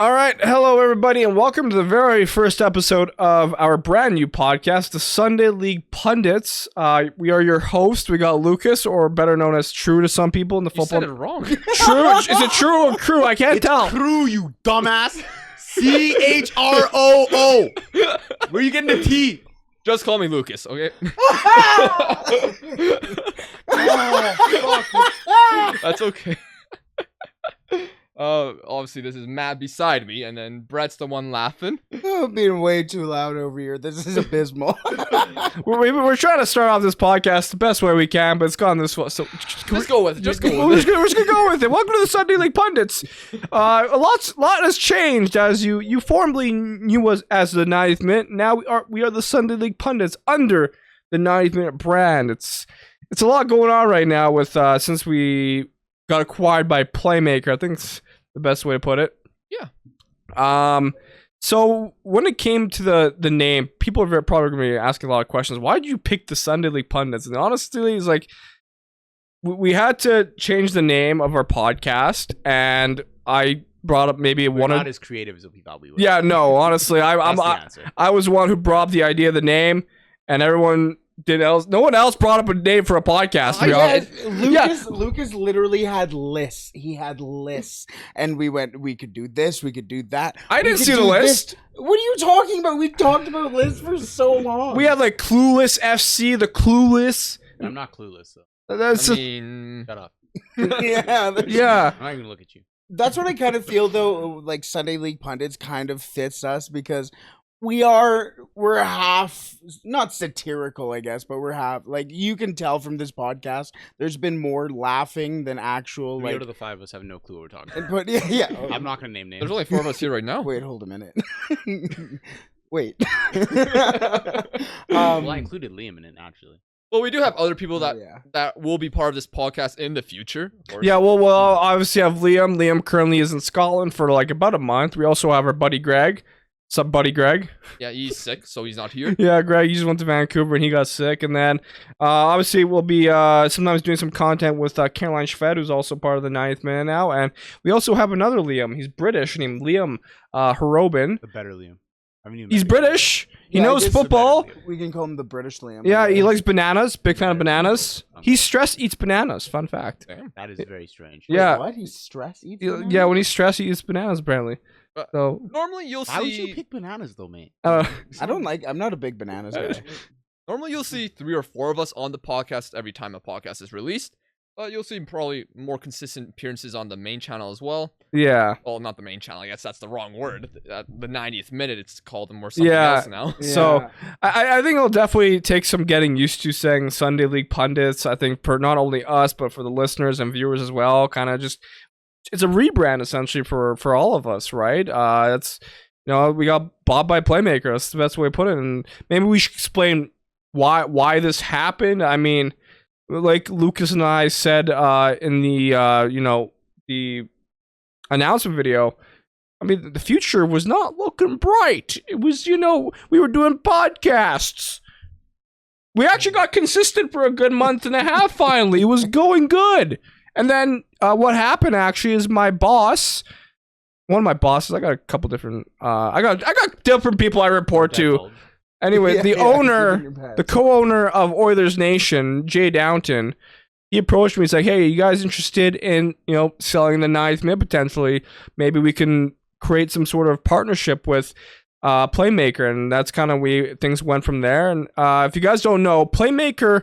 All right, hello everybody, and welcome to the very first episode of our brand new podcast, the Sunday League Pundits. We are your host. We got Lucas, or better known as Chroo to some people in the football. You said it wrong. Chroo? Is it Chroo or Chroo? I can't tell. Chroo, you dumbass. Chroo. Where are you getting the T? Just call me Lucas, okay? That's okay. Obviously this is Matt beside me, and then Brett's the one laughing. I'm being way too loud over here. This is abysmal. We're trying to start off this podcast the best way we can, but it's gone this way. So Just go with it. We're just gonna go with it. Welcome to the Sunday League Pundits. A lot has changed, as you formerly knew us as the 90th Minute. Now we are the Sunday League Pundits under the 90th Minute brand. It's a lot going on right now with since we got acquired by Playmaker. I think it's the best way to put it. Yeah. So when it came to the name, people are probably going to be asking a lot of questions. Why did you pick the Sunday League Pundits? And honestly, it's like we had to change the name of our podcast, and I brought up maybe We're not as creative as we thought we would. Yeah, no, honestly, I was the one who brought up the idea of the name, and everyone no one else brought up a name for a podcast, to be honest. Lucas literally had lists. He had lists, and we could do this, we could do that. I didn't see the list. What are you talking about? We talked about lists for so long. We had like Clueless FC, the Clueless. I'm not clueless though. Shut up. Yeah. I'm not even gonna look at you. That's what I kind of feel though. Like Sunday League Pundits kind of fits us because we're half not satirical, I guess, but we're half, like, you can tell from this podcast there's been more laughing than actual, Three like, out of the five of us have no clue what we're talking about. but yeah. I'm not gonna name names. There's only 4 of us here right now. Wait, hold a minute. Wait. Well, I included Liam in it actually. Well, we do have other people that will be part of this podcast in the future. Of course. Yeah, well, obviously I have Liam. Liam currently is in Scotland for like about a month. We also have our buddy Greg. What's up, buddy Greg? Yeah, he's sick, so he's not here. Yeah, Greg, he just went to Vancouver and he got sick. And then obviously we'll be sometimes doing some content with Caroline Schved, who's also part of the 9th Minute now. And we also have another Liam. He's British, named Liam Harobin. The better Liam. He's British. He knows football. We can call him the British Liam. Yeah, he likes bananas. Big fan of bananas. He stress eats bananas. Fun fact. Damn. That is very strange. Wait, Yeah. what? He's stressed? Yeah, when he's stressed, he eats bananas, apparently. So Normally you'll Why would see. you pick bananas though, mate? I'm not a big bananas guy. Normally you'll see 3 or 4 of us on the podcast every time a podcast is released. You'll see probably more consistent appearances on the main channel as well. yeah. Well, not the main channel. I guess that's the wrong word. The 90th Minute, it's called, and more something else now. So I think it'll definitely take some getting used to saying Sunday League Pundits. I think for not only us, but for the listeners and viewers as well. Kind of just, it's a rebrand essentially for all of us, right? It's, we got bought by Playmaker. That's the best way to put it. And maybe we should explain why this happened. I mean, like Lucas and I said in the the announcement video, I mean, the future was not looking bright. It was, we were doing podcasts. We actually got consistent for a good month and a half finally. It was going good. And then what happened actually is one of my bosses, I got a couple different I got different people I report to. Anyway, the co-owner of Oilers Nation, Jay Downton, he approached me. He's like, "Hey, you guys interested in, selling the 9th Minute potentially? Maybe we can create some sort of partnership with Playmaker." And that's kind of things went from there. And if you guys don't know, Playmaker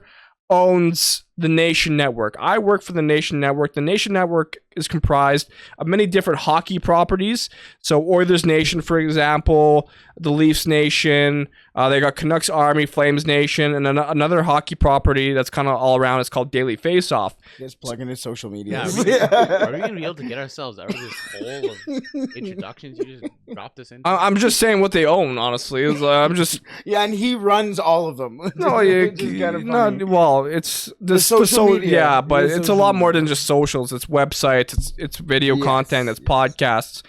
owns the Nation Network. I work for the Nation Network. The Nation Network is comprised of many different hockey properties. So Oilers Nation, for example, the Leafs Nation, they got Canucks Army, Flames Nation, and another hockey property that's kind of all around. It's called Daily Faceoff. Just plug in his social media. Yeah, are we gonna be able to get ourselves out of this hole of introductions you just dropped us into? I'm just saying what they own, honestly. I'm just Yeah, and he runs all of them. no, it's the social media. Yeah, but The it's a social lot more media. than just socials. It's websites, it's video Yes, content, it's yes. podcasts.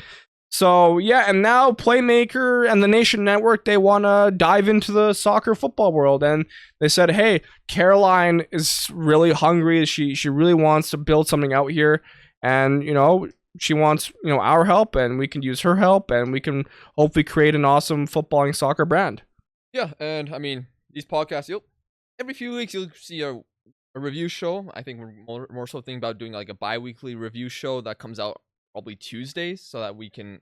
So yeah, and now Playmaker and the Nation Network, they want to dive into the soccer football world, and they said, "Hey, Caroline is really hungry. She really wants to build something out here, and she wants, our help, and we can use her help, and we can hopefully create an awesome footballing soccer brand. Yeah, and I mean, these podcasts, every few weeks you'll see a review show. I think we're more so thinking about doing like a bi-weekly review show that comes out probably Tuesdays, so that we can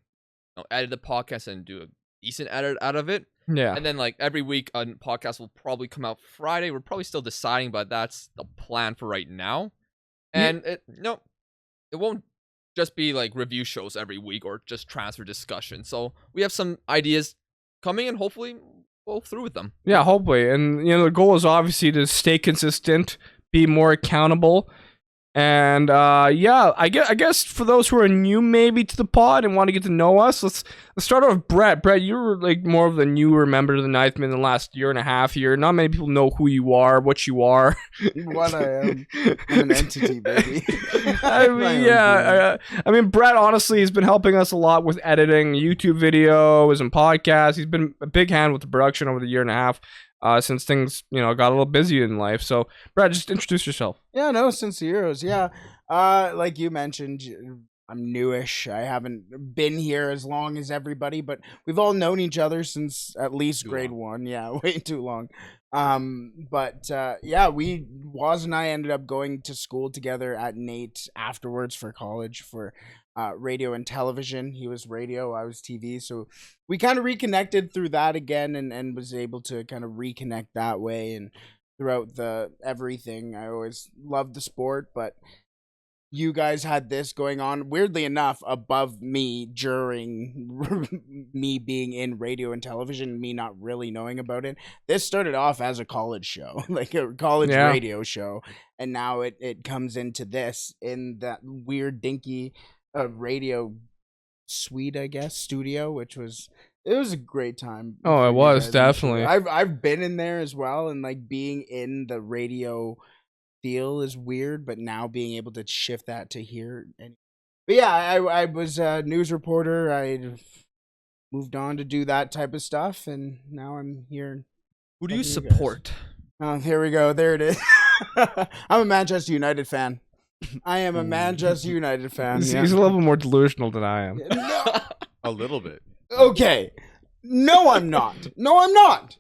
edit the podcast and do a decent edit out of it. Yeah. And then like every week a podcast will probably come out Friday. We're probably still deciding, but that's the plan for right now. And it won't just be like review shows every week or just transfer discussion. So we have some ideas coming, and hopefully we'll through with them. Yeah, hopefully. And the goal is obviously to stay consistent, be more accountable. And I guess for those who are new maybe to the pod and want to get to know us, let's start off with Brett. Brett, you were like more of the newer member of the Ninth Man in the last year and a half here. Not many people know who you are, what you are. What I am. I'm an entity, baby. I mean, Brett honestly has been helping us a lot with editing YouTube videos and podcasts. He's been a big hand with the production over the year and a half. Since things, got a little busy in life. So, Brad, just introduce yourself. Yeah, no, since the Euros, yeah. Like you mentioned, I'm newish. I haven't been here as long as everybody, but we've all known each other since at least grade 1. Yeah, way too long. Waz and I ended up going to school together at Nate afterwards for college for radio and television. He was radio, I was TV. So we kind of reconnected through that again, and was able to kind of reconnect that way. And throughout the everything, I always loved the sport, but you guys had this going on, weirdly enough, above me during me being in radio and television, me not really knowing about it. This started off as a college show, like a college radio show, and now it comes into this in that weird dinky radio suite, I guess, studio, which was a great time. Oh, it was definitely. I've been in there as well, and like being in the radio feel is weird, but now being able to shift that to here. But yeah, I was a news reporter. I moved on to do that type of stuff, and now I'm here. Who do you support? Oh, here we go. There it is. I'm a Manchester United fan. I am a Manchester United fan. He's a little more delusional than I am. No. A little bit. Okay. No, I'm not. No, I'm not.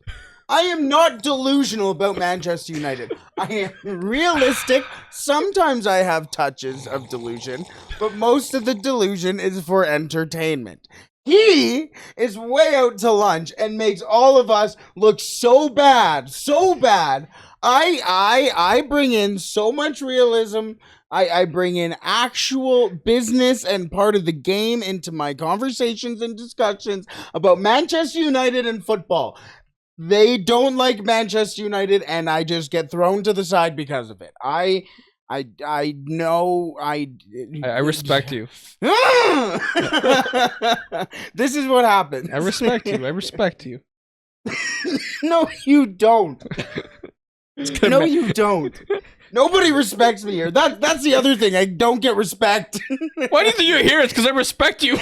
I am not delusional about Manchester United. I am realistic. Sometimes I have touches of delusion, but most of the delusion is for entertainment. He is way out to lunch and makes all of us look so bad, so bad. I bring in so much realism. I bring in actual business and part of the game into my conversations and discussions about Manchester United and football. They don't like Manchester United, and I just get thrown to the side because of it. I know I respect you. This is what happens. I respect you. No, you don't. No, you don't. Nobody respects me here. That's the other thing. I don't get respect. Why do you think you're here? It's because I respect you.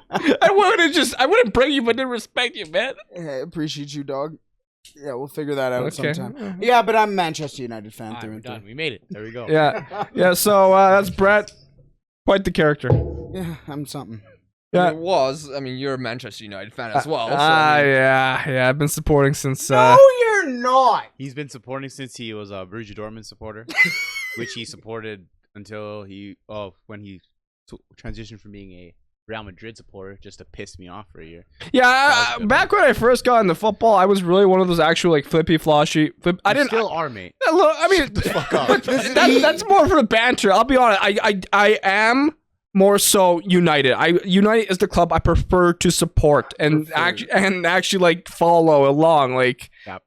I wouldn't bring you, but I didn't respect you, man. I appreciate you, dog. Yeah, we'll figure that out sometime. Yeah, but I'm a Manchester United fan through and through. We made it. There we go. Yeah. So that's Brett. Quite the character. Yeah, I'm something. Yeah, it was. I mean, you're a Manchester United fan as well. So, yeah. I've been supporting since. No, you're not. He's been supporting since he was a Borussia Dortmund supporter, which he supported until when he transitioned from being a Real Madrid supporter, just to piss me off for a year. Yeah, back when I first got into football, I was really one of those actual like flippy floshy. I still are, mate. Look, I mean, fuck up. That's more for the banter. I'll be honest. I am more so United. United is the club I prefer to support and actually like follow along. Like, Cap.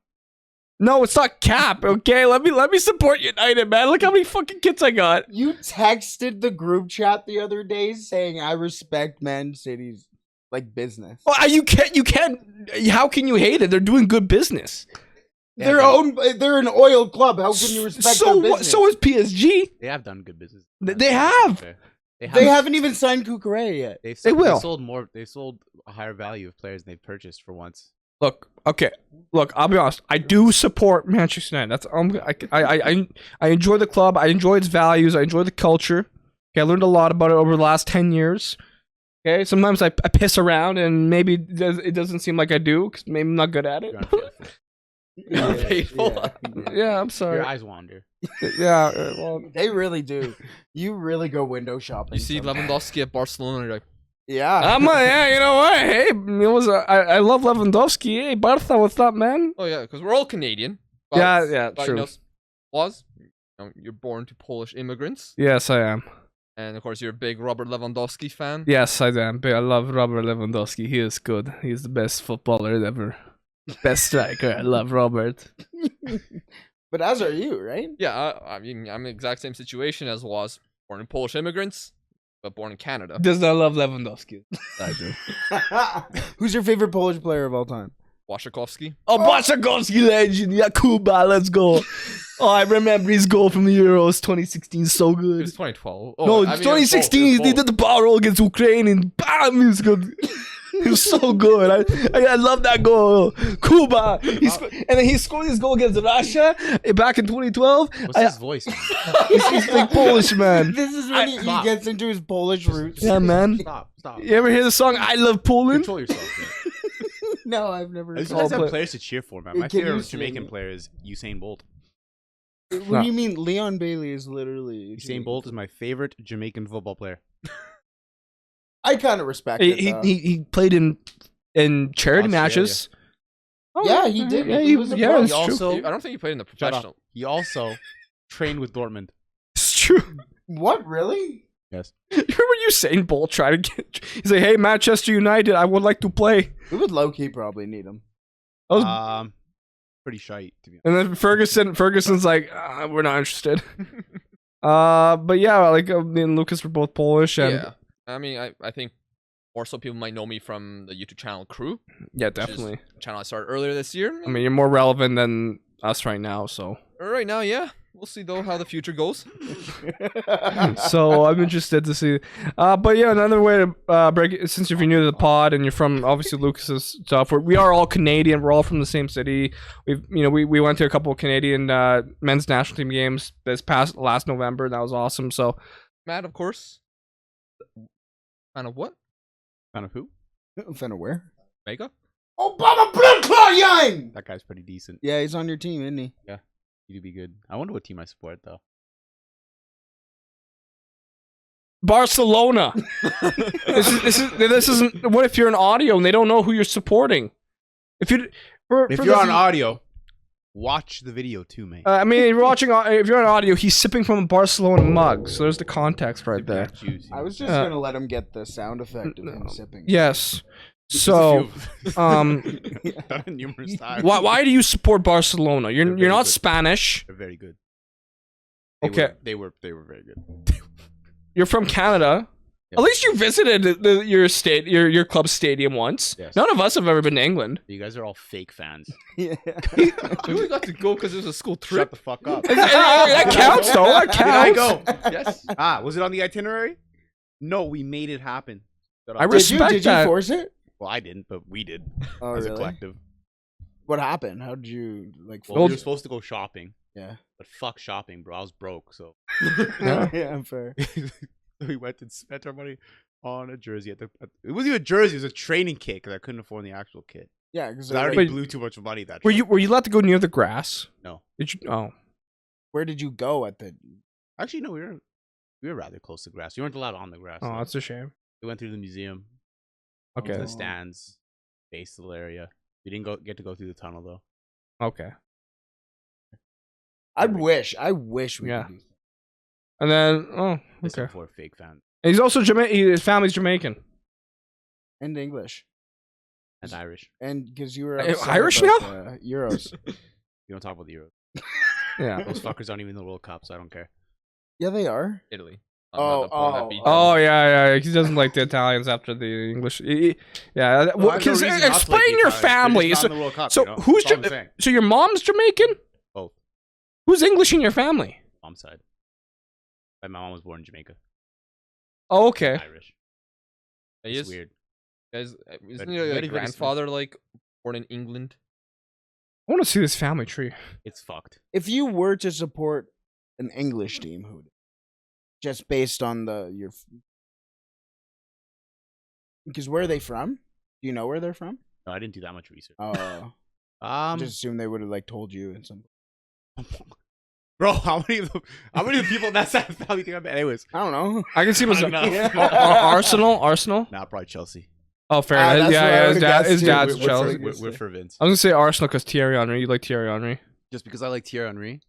No, it's not cap. Okay, let me support United, man. Look how many fucking kids I got. You texted the group chat the other day saying I respect Man City's like business. Well, you can't. How can you hate it? They're doing good business. They're an oil club. How can you respect their business? So is PSG. They have done good business. They have. They haven't even signed Cucurella yet. They will. They sold a higher value of players than they've purchased for once. Look, I'll be honest. I do support Manchester United. That's I enjoy the club. I enjoy its values. I enjoy the culture. Okay, I learned a lot about it over the last 10 years. Okay, sometimes I piss around and maybe it doesn't seem like I do because maybe I'm not good at it. You're unfaithful. You're unfaithful. Yeah, I'm sorry. Your eyes wander. Yeah, well, They really do. You really go window shopping. You see sometimes. Lewandowski at Barcelona, and you're like, Yeah. yeah, you know what? Hey, I love Lewandowski. Hey, Barca, what's up, man? oh yeah, because we're all Canadian. But, Yeah, but, true. You're born to Polish immigrants, Yes, I am. and of course you're a big Robert Lewandowski fan. Yes, I am. I love Robert Lewandowski. He is good. He's the best footballer ever. Best striker. I love Robert. But as are you, right? Yeah, I mean, I'm in the exact same situation as was. Born in Polish immigrants, but born in Canada. Does not love Lewandowski. I do. Who's your favorite Polish player of all time? Waszakowski. Oh, Waszakowski legend. Yakuba, let's go. Oh, I remember his goal from the Euros 2016. So It good. was 2012. No, I mean, it was 2016. both, it He was did both. the power roll against Ukraine and bam, he was good. He was so good. I love that goal. Kuba. And then he scored his goal against Russia back in 2012. What's his voice? Man? He's like Polish, man. This is when he Stop. gets into his Polish roots. Yeah, man. Stop. You ever hear the song I Love Poland? Control yourself. Man. No, I've never. At least Oh, you guys have but- players to cheer for, man. My Can you favorite sing Jamaican it? player is Usain Bolt. What do you mean? Leon Bailey is literally. Usain Bolt is my favorite Jamaican football player. I kind of respect it. He, though. he played in charity Australia. matches. Oh, Yeah, he did. Yeah, He was a yeah, pro. it's He true. also I don't think he played in the Shut up. professional. He also trained with Dortmund. It's true. What really? Yes. You remember Usain Bolt trying to get? He's like, "Hey, Manchester United, I would like to play." We would low key probably need him. I was, Pretty shite to be honest. and then Ferguson's like, "We're not interested." But yeah, like me and Lucas were both Polish, and Yeah. I mean, I think more so people might know me from the YouTube channel Chroo, yeah, which is definitely. a channel I started earlier this year. I mean, you're more relevant than us right now, so. Right now, yeah. We'll see though how the future goes. So I'm interested to see. But yeah, another way to break it, since if you're new to the pod and you're from obviously Lucas's stuff, we are all Canadian. We're all from the same city. We went to a couple of Canadian men's national team games last November. And that was awesome. So Matt, of course. Kind of what? Kind of who? Finna where? Mega? Obama blood clot yang! That guy's pretty decent. Yeah, he's on your team, isn't he? He'd be good. I wonder what team I support though. Barcelona. This isn't. What if you're an audio and they don't know who you're supporting? If You're on audio, watch the video too, mate. I mean, if you're on audio, he's sipping from a Barcelona mug. So there's the context right there. Juice, I was just gonna let him get the sound effect of him sipping. Yes. So, done it numerous times. why do you support Barcelona? You're They're very not good. Spanish. They're very good. Okay. They were very good. You're from Canada. Yeah. At least you visited your club stadium once. Yes. None of us have ever been to England. You guys are all fake fans. Yeah. We only got to go because it was a school Shut trip. the fuck up. That counts, though. That Did I counts. go? Yes. Was it on the itinerary? No, we made it happen. Shut up. I respect Did that. you force it? Well, I didn't, but we did Oh, as a really? collective. What happened? How did you like? Well, we were supposed to go shopping, Yeah. but fuck shopping, bro. I was broke, so Yeah. Yeah, fair. we went and spent our money on a jersey. It wasn't even a jersey; it was a training kit because I couldn't afford the actual kit. Yeah, because I already Wait. blew too much money that. Were trip. you allowed to go near the grass? No. Did you? Oh. where did you go at the? Actually, no. We were rather close to grass. We weren't allowed on the grass. Oh, though. that's a shame. We went through the museum, went to Okay. the stands, base little area. We didn't get to go through the tunnel though. Okay. I wish we Yeah. could do. And then, oh, This okay. for fake fans And he's also Jamaican. His family's Jamaican. And English. and Irish. And because you were Hey, upset Irish about now? the Euros. We don't talk about the Euros. Yeah. Those fuckers aren't even in the World Cup, so I don't care. Yeah, they are. Italy. Oh, The point that oh, beat Oh them. yeah. He doesn't like the Italians after the English. Yeah. Well, I have no Because reason not to like explain the your Italians. They're family. just So, not in the World Cup, so you know? who's That's all I'm saying. so your mom's Jamaican? Both. Who's English in your family? Mom's side. My mom was born in Jamaica. Oh, okay. Irish. He It's is. weird. Guys, isn't Very, your very grandfather like born in England? I want to see this family tree. It's fucked. If you were to support an English team, who? just based on because where are they from? Do you know where they're from? No, I didn't do that much research. Oh, just assume they would have like told you in some. Bro, how many of the people in that side of the family think I'm? Anyways, I don't know. I can see him as I don't know. Arsenal. nah, probably Chelsea. Oh, fair. That's what I Yeah, would've guessed his too. dad's We're- Chelsea. We're for Vince. I was gonna say Arsenal because Thierry Henry. You like Thierry Henry? Just because I like Thierry Henry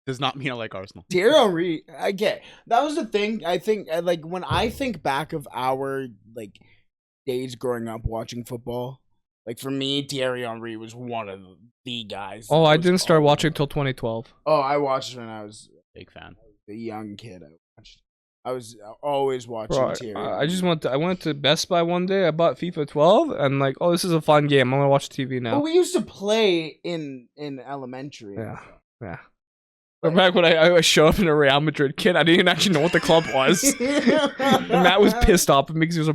does not mean I like Arsenal. Thierry Henry, I get that was the thing. I think like when I think back of our like days growing up watching football, like for me, Thierry Henry was one of the guys. Oh, that I was didn't start all- watching till 2012. Oh, I watched when I was Big fan. a young kid. I was always watching Bro, Thierry. I went to Best Buy one day. I bought FIFA 12 and like, oh, this is a fun game. I'm gonna watch TV now. Well, we used to play in elementary. Yeah. Or back when I showed up in a Real Madrid kit, I didn't even actually know what the club was. And Matt was pissed off because he was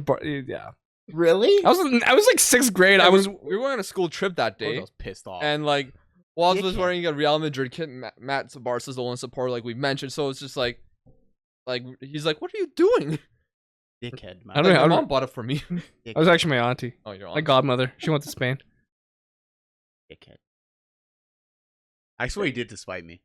yeah. Really? I was like 6th grade. I was We were on a school trip that I day, was pissed off. and like Waz was Dickhead. wearing a Real Madrid kit. Matt's a Barca's the one supporter, like we mentioned. So it's just like he's like, "What are you doing?" Dickhead, man. I don't know. Like, my mom bought it for me. I was actually my auntie, Oh, you're on. my godmother. She went to Spain. Dickhead. I swear he did to spite me.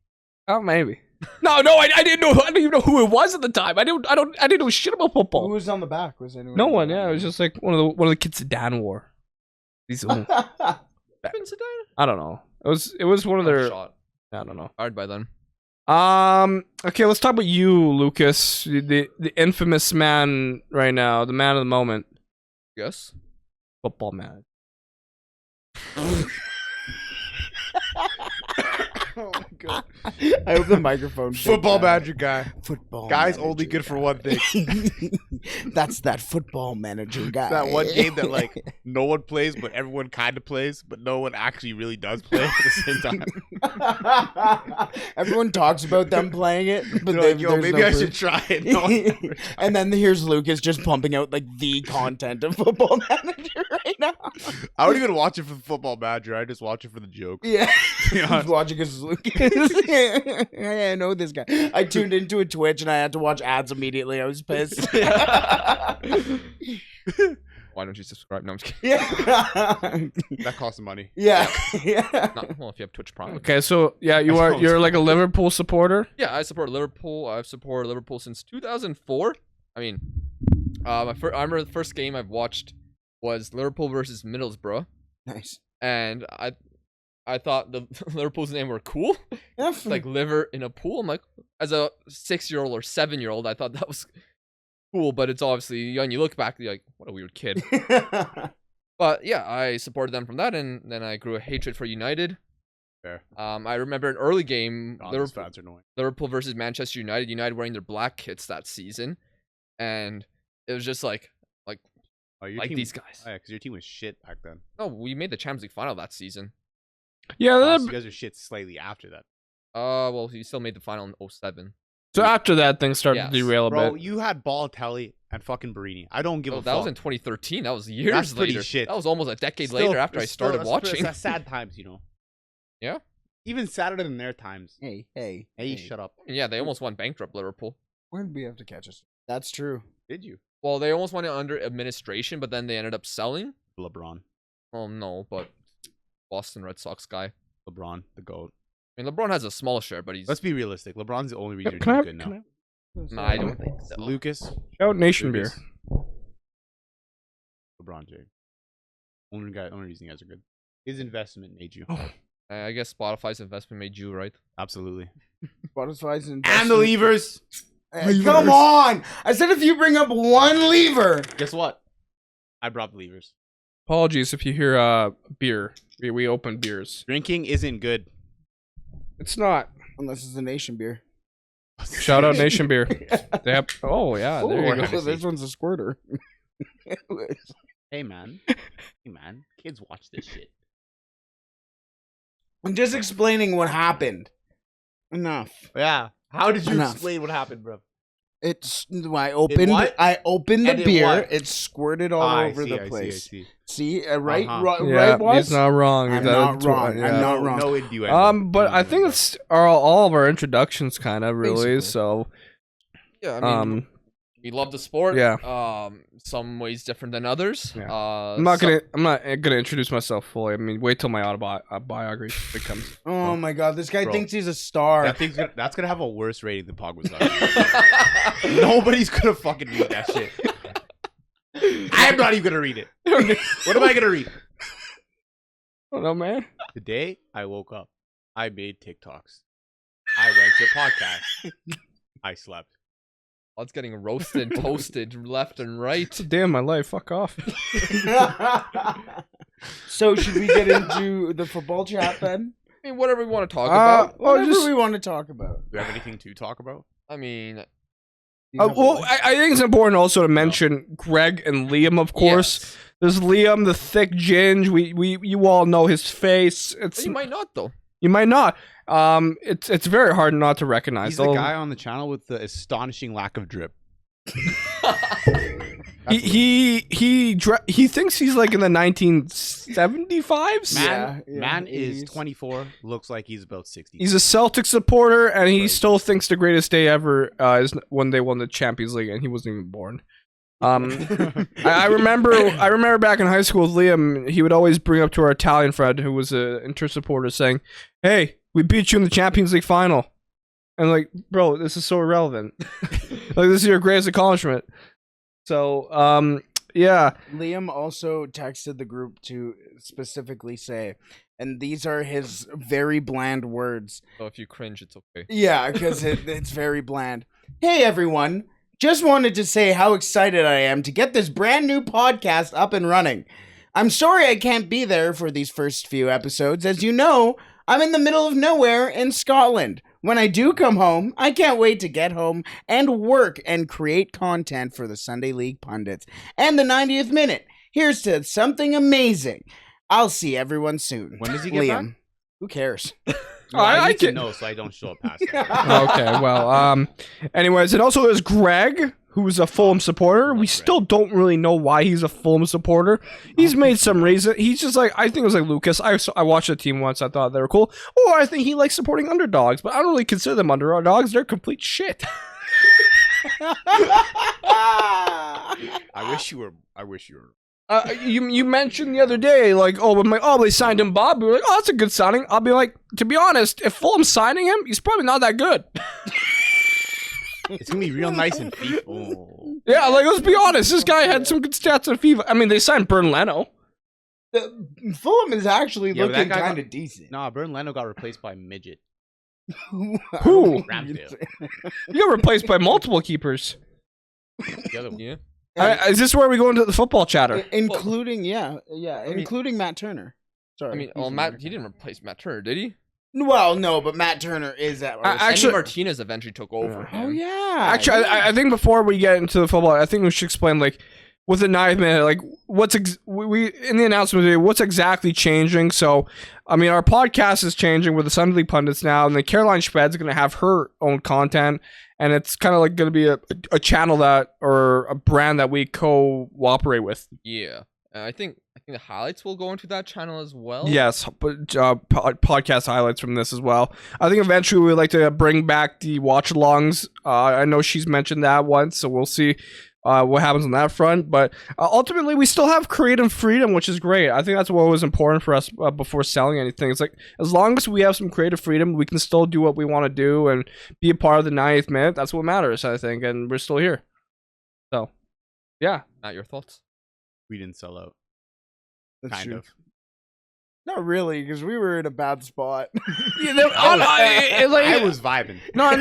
Oh, maybe. No, I didn't know. I didn't even know who it was at the time. I didn't know shit about Who football. was on the back? Was anyone? No one. Yeah, it was just like one of the kids Dan wore. These. Been Zidane? I don't know. It was one of their. Shot. I don't know. Hard by then. Okay, let's talk about you, Lucas, the infamous man right now, the man of the moment, Yes. football man. Oh my god! I hope the microphone. Football picked that up. manager guy. Football. Guy's manager only good for guy. one thing. That's that football manager guy. That one game that like no one plays, but everyone kind of plays, but no one actually really does play at the same time. Everyone talks about them playing it, but They're like, yo, there's maybe no I proof. should try it. No one's ever tried And then here's Lucas just pumping out like the content of Football Manager right now. I don't even watch it for the football manager. I just watch it for the jokes. Yeah, be honest. he's watching because Lucas. I know this guy. I tuned into a Twitch and I had to watch ads immediately. I was pissed. Why don't you subscribe? No, I'm just kidding. Yeah, That costs money. yeah. Well, if you have Twitch Prime. Okay, so yeah, you're like a Liverpool supporter. Yeah, I support Liverpool. I've supported Liverpool since 2004. I mean, I remember the first game I've watched was Liverpool versus Middlesbrough, Nice. and I thought the Liverpool's name were cool. It's like liver in a pool. I'm like, as a 6-year-old or 7-year-old, I thought that was cool, but it's obviously when you look back, you're like, what a weird kid. But yeah, I supported them from that, and then I grew a hatred for United. Fair. I remember an early game, God, those fans are annoying. Liverpool versus Manchester United. United wearing their black kits that season, and it was just like Oh, your like team, these guys. Oh, yeah, because your team was shit back then. No, we made the Champions League final that season. Yeah, So you guys are shit slightly after that. Well, he still made the final in 07. so after that, things started Yes. to derail a Bro, bit. you had Balotelli and fucking Barini. I don't give Oh, a that fuck. was in 2013. That was years That's pretty later. shit. That was almost a decade Still- later after I it's still- started watching. That's sad times, you know. Yeah. Even sadder than their times. Hey. Hey, shut up. Yeah, they almost went bankrupt, Liverpool. Where did we have to catch us? That's true. Did you? Well, they almost went under administration, but then they ended up selling. LeBron. Oh no, but Boston Red Sox guy. LeBron, the GOAT. I mean, LeBron has a small share, but he's. Let's be realistic. LeBron's the only reason Can I you're have, good now. can Nah, I don't think so. Lucas. Shout Nation Beer. Lucas. LeBron James. Only reason you guys are good. His investment made you. I guess Spotify's investment made you right. Absolutely. Spotify's And the levers. Hey, come on! I said if you bring up one lever. Guess what? I brought the levers. Apologies if you hear beer. We open beers. Drinking isn't good. It's not. Unless it's a nation beer. Shout out Nation Beer. They have, oh yeah, there you Or go. Hennessy. This one's a squirter. Hey man. Hey man. Kids watch this shit. I'm just explaining what happened. Enough. Yeah. How did you Enough. explain what happened, bro? It's I opened what? I opened the And it beer. what? It squirted all over the place. I see. See, right, Uh-huh. Yeah, right, was? he's not wrong. I'm That- not wrong. yeah. I'm not wrong. No innuendo. But No I think innuendo. it's all of our introductions, kind of really. Basically. So Yeah, I mean, we love the sport. Yeah. Some ways different than others. Yeah. I'm not gonna introduce myself fully. I mean, wait till my autobiography comes. Oh my god, this guy Bro. thinks he's a star. That's gonna have a worse rating than Pogba's. Nobody's gonna fucking read that shit. I'm not even gonna read it. What am I gonna read? I don't know, man. Today, I woke up. I made TikToks. I went to podcasts. I slept. Oh, it's getting roasted, toasted left and right. Damn, my life. Fuck off. So should we get into the football chat then? I mean, whatever we want to talk about. Well, Whatever we want to talk about. Do you have anything to talk about? I mean, Well, I think it's important also to mention Greg and Liam, of course. yes. There's Liam, the thick ginge. You all know his face. But you might not though. You might not. It's very hard not to recognize. He's the guy on the channel with the astonishing lack of drip. He thinks he's like in the 1975s. Man is 24. Looks like he's about 60. He's a Celtic supporter, and he Right. still thinks the greatest day ever is when they won the Champions League, and he wasn't even born. I remember back in high school with Liam, he would always bring up to our Italian friend who was a Inter supporter saying, "Hey, we beat you in the Champions League final." And like, bro, this is so irrelevant. Like, this is your greatest accomplishment. So, yeah. Liam also texted the group to specifically say, and these are his very bland words. So if you cringe, it's okay. Yeah, because it's very bland. Hey, everyone. Just wanted to say how excited I am to get this brand new podcast up and running. I'm sorry I can't be there for these first few episodes. As you know, I'm in the middle of nowhere in Scotland. When I do come home, I can't wait to get home and work and create content for the Sunday League Pundits and the 90th Minute. Here's to something amazing. I'll see everyone soon. When does he get back? Who cares? I need to can know so I don't show up past that. Okay, well, anyways, and also there's Greg, who's a Fulham supporter. We still don't really know why he's a Fulham supporter. He's made some reason. He's just like, I think it was like Lucas. I watched the team once. I thought they were cool. Or I think he likes supporting underdogs, but I don't really consider them underdogs. They're complete shit. I wish you were. You mentioned the other day, like, they signed him Bob. We were like, oh, that's a good signing. I'll be like, to be honest, if Fulham's signing him, he's probably not that good. It's gonna be real nice in FIFA. Oh. Yeah, like, let's be honest. This guy had some good stats in FIFA. I mean, they signed Bern Leno. Fulham is actually Yeah, but looking that guy kind of decent. Nah, Bern Leno got replaced by Midget. Who? Ramsdale. You got replaced by multiple keepers. The other one. Yeah. Is this where we go into the football chatter? Including, mean- including Matt Turner. Sorry. I mean, he didn't replace Matt Turner, did he? Well, no, but Matt Turner is at. Actually- Andy Martinez eventually took over. Oh him. yeah. Actually, I think before we get into the football, I think we should explain, like, with the 9th minute, like, we in the announcement today, what's exactly changing. So, I mean, our podcast is changing with the Sunday League Pundits now, and then Caroline Schved's going to have her own content, and it's kind of like going to be a channel that, or a brand that we cooperate with. Yeah. I think the highlights will go into that channel as well. Yes, but podcast highlights from this as well. I think eventually we'd like to bring back the watch-alongs. I know she's mentioned that once, so we'll see what happens on that front. But ultimately, we still have creative freedom, which is great. I think that's what was important for us before selling anything. It's like, as long as we have some creative freedom, we can still do what we want to do and be a part of the 90th minute. That's what matters, I think, and we're still here. So, yeah. Not your thoughts? We didn't sell out. That's Kind true. of. Not really, because we were in a bad spot. I was vibing. No,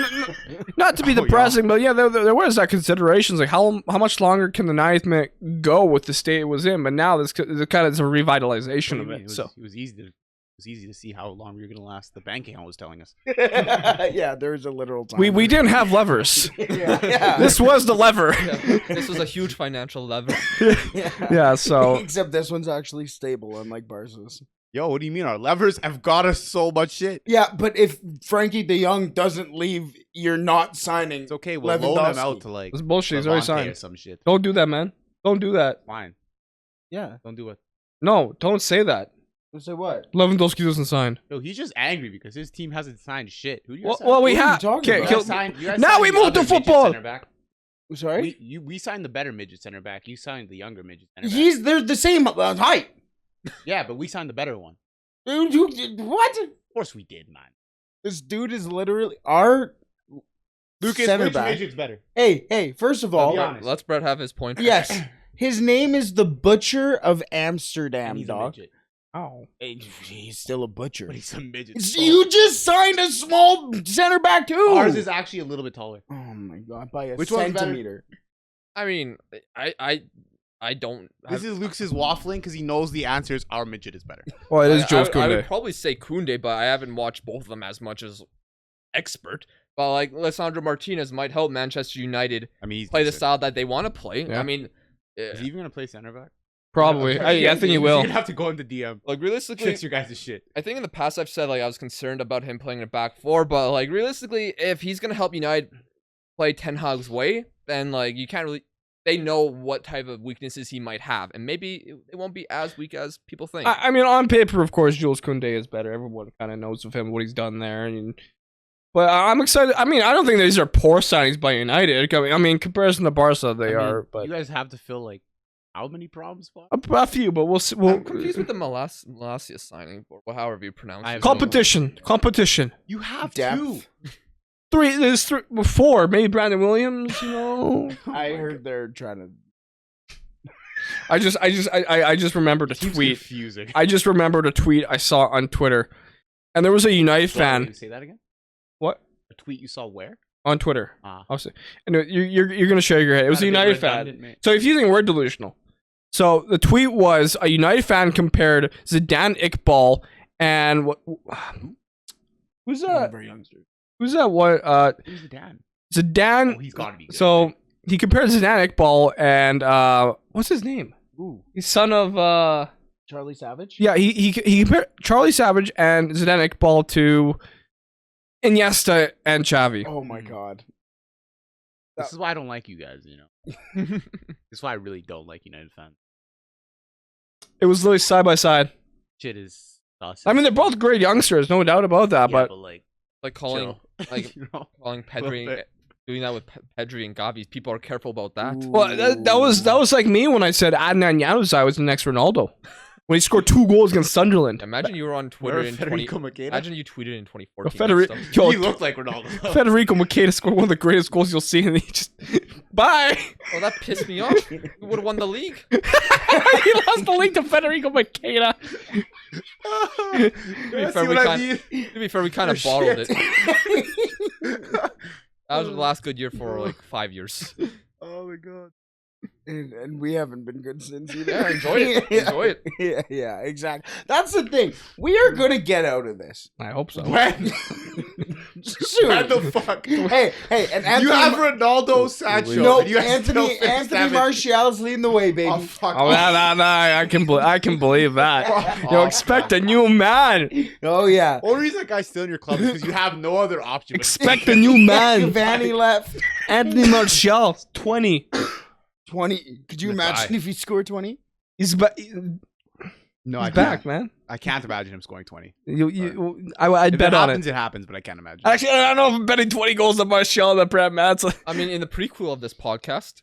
not to be Oh, depressing, but yeah, there was that considerations, like how much longer can the 9th minute go with the state it was in, but now this is kind of a revitalization What of do you it. mean? So It was easy to see how long we were gonna last. The bank account was telling us. Yeah, there's a literal time. we didn't have levers. yeah. This was the lever. Yeah, this was a huge financial lever. Yeah, so Except this one's actually stable, unlike Barca's. Yo, what do you mean? Our levers have got us so much shit. Yeah, but if Frankie De Jong doesn't leave, you're not signing. It's okay. We'll loan him Lewandowski. out to like it's bullshit. He's already Levante or signed. some shit. Don't do that, man. Don't do that. Fine. Yeah. Don't do it. No, don't say that. Say what? Lewandowski doesn't sign. Yo, he's just angry because his team hasn't signed shit. Who do you Well, sign? well, we What are you have. talking Okay, about? You kill- guys signed- you guys now signed we the move other to midget football. center back. Sorry. We signed the better midget center back. You signed the younger midget center back. They're the same height. Yeah, but we signed the better one. Dude, what? Of course we did, man. This dude is literally our Lucas, center which back. midget's better? Hey, first of all, be honest. Let's Brett have his point. yes, his name is the Butcher of And Amsterdam, he's a dog. midget. Oh. Hey, he's still a butcher. But he's a midget. You just signed a small center back too. Ours is actually a little bit taller. Oh my god, by a Which one's better? centimeter. I mean, I don't. This is Lucas's waffling because he knows the answer is our midget is better. Well, it is I Jules would Koundé. probably say Koundé, but I haven't watched both of them as much as expert. But like Alessandro Martinez might help Manchester United I mean, he's play the decent. style that they want to play. Yeah. I mean, Is he even gonna play center back? Probably. I think he will. You're gonna have to go into DM. like realistically, Fix your guys' shit. I think in the past I've said like I was concerned about him playing in a back four, but like realistically, if he's gonna help United play Ten Hag's way, then like you can't really. They know what type of weaknesses he might have, and maybe it won't be as weak as people think. I mean, on paper, of course, Jules Koundé is better. Everyone kind of knows of him, what he's done there. But I'm excited. I mean, I don't think these are poor signings by United. I mean, in comparison to Barca, they are. But you guys have to fill like how many problem spots? a few, but we'll see. I'm confused with the Malasia signing, or however you pronounce I it. have Competition. You have Depth. two. There's four. Maybe Brandon Williams. You know. I heard they're trying to. I just remembered a Seems tweet. confusing. I just remembered a tweet I saw on Twitter, and there was a United fan. Say that again. What? A tweet you saw where? On Twitter. Ah. I'll say. And you're gonna shake your head. It was a United fan. So if you think we're delusional, so the tweet was a United fan compared Zidane Iqbal and what? Who's that? Very youngster. Who's that? What? Who's the dad? Zidane. Oh, he's gotta be good. So he compared Zidane Iqbal and what's his name? Ooh, He's son of Charlie Savage. yeah. He compared Charlie Savage and Zidane Iqbal to Iniesta and Xavi. Oh my god. This is why I don't like you guys. You know. This is why I really don't like United fans. It was literally side by side. Shit is. I mean, they're both great youngsters, no doubt about that. Yeah, but like like calling like you know, calling little Pedri, bit. doing that with Pedri and Gavi. People are careful about that. well, that was like me when I said Adnan Januzaj was the next Ronaldo when he scored 2 goals against Sunderland. Imagine you were on Twitter Where in Federico 20. Makeda? Imagine you tweeted in 2014. and Federico, stuff. He looked like Ronaldo. Federico Makeda scored one of the greatest goals you'll see, and he just bye. Oh, that pissed me off. We would have won the league. He lost the league to Federico Makeda. Yeah, fair, see we what I can't- mean? To be fair, we kind of Oh, bottled shit. it. That was the last good year for like 5 years. Oh my god. And we haven't been good since either. Yeah, enjoy it. Enjoy it. Yeah, exactly. That's the thing. We are gonna get out of this I hope so. When? soon. When the fuck? Hey, and Anthony. You have Ronaldo, Sancho. no, and you guys still Anthony. finish Anthony seventh. Martial's leading the way, baby. Oh fuck. Oh, nah, I can believe that. Yo, expect a new man. Oh yeah. Only reason that guy's still in your club is because you have no other option. but- Expect a new man. Vanny left Anthony Martial, 20. 20. Could you The imagine guy. if he scored 20? He's back. No, He's I back, can't. man. I can't imagine him scoring 20. I'd If bet it on happens, it. it happens, but I can't imagine. Actually, I don't know if I'm betting 20 goals on Martial that Brad Matz. I mean, in the prequel of this podcast,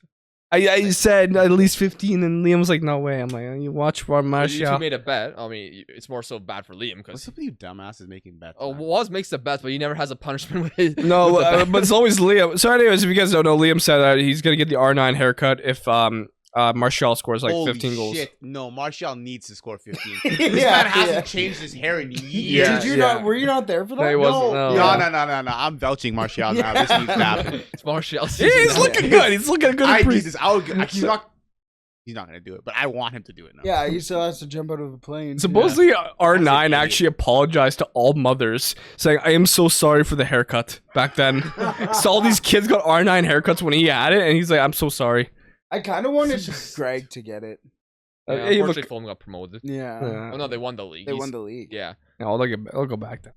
I said at least 15, and Liam was like, "No way." I'm like, "You watch you two Martial." made a bet. I mean, it's more so bad for Liam What's because up with you dumbasses making bets? oh, man? Waz makes the bets, but he never has a punishment with his. No, with the bet. but it's always Liam. So, anyways, if you guys don't know, Liam said that he's gonna get the R9 haircut if Martial scores like Holy 15 goals. shit. No, Martial needs to score 15. Yeah, This man hasn't yeah. changed his hair in years. Yeah, Did you yeah. not? Were you not there for that? No, he wasn't. No, No. I'm vouching Martial now. This needs to happen. It's Martial Yeah, season. he's now. looking good. He's looking good. I in pre- Jesus, he's not gonna do it, but I want him to do it now. Yeah, he still has to jump out of a plane. Supposedly, That's R9 an actually apologized to all mothers, saying, "I am so sorry for the haircut back then." So all these kids got R9 haircuts when he had it, and he's like, "I'm so sorry." I kind of wanted Greg to get it. Yeah, Hey, look- unfortunately, Fulham got promoted. Yeah. Yeah. Oh no, they won the league. They won the league. Yeah. Yeah, I'll go back then.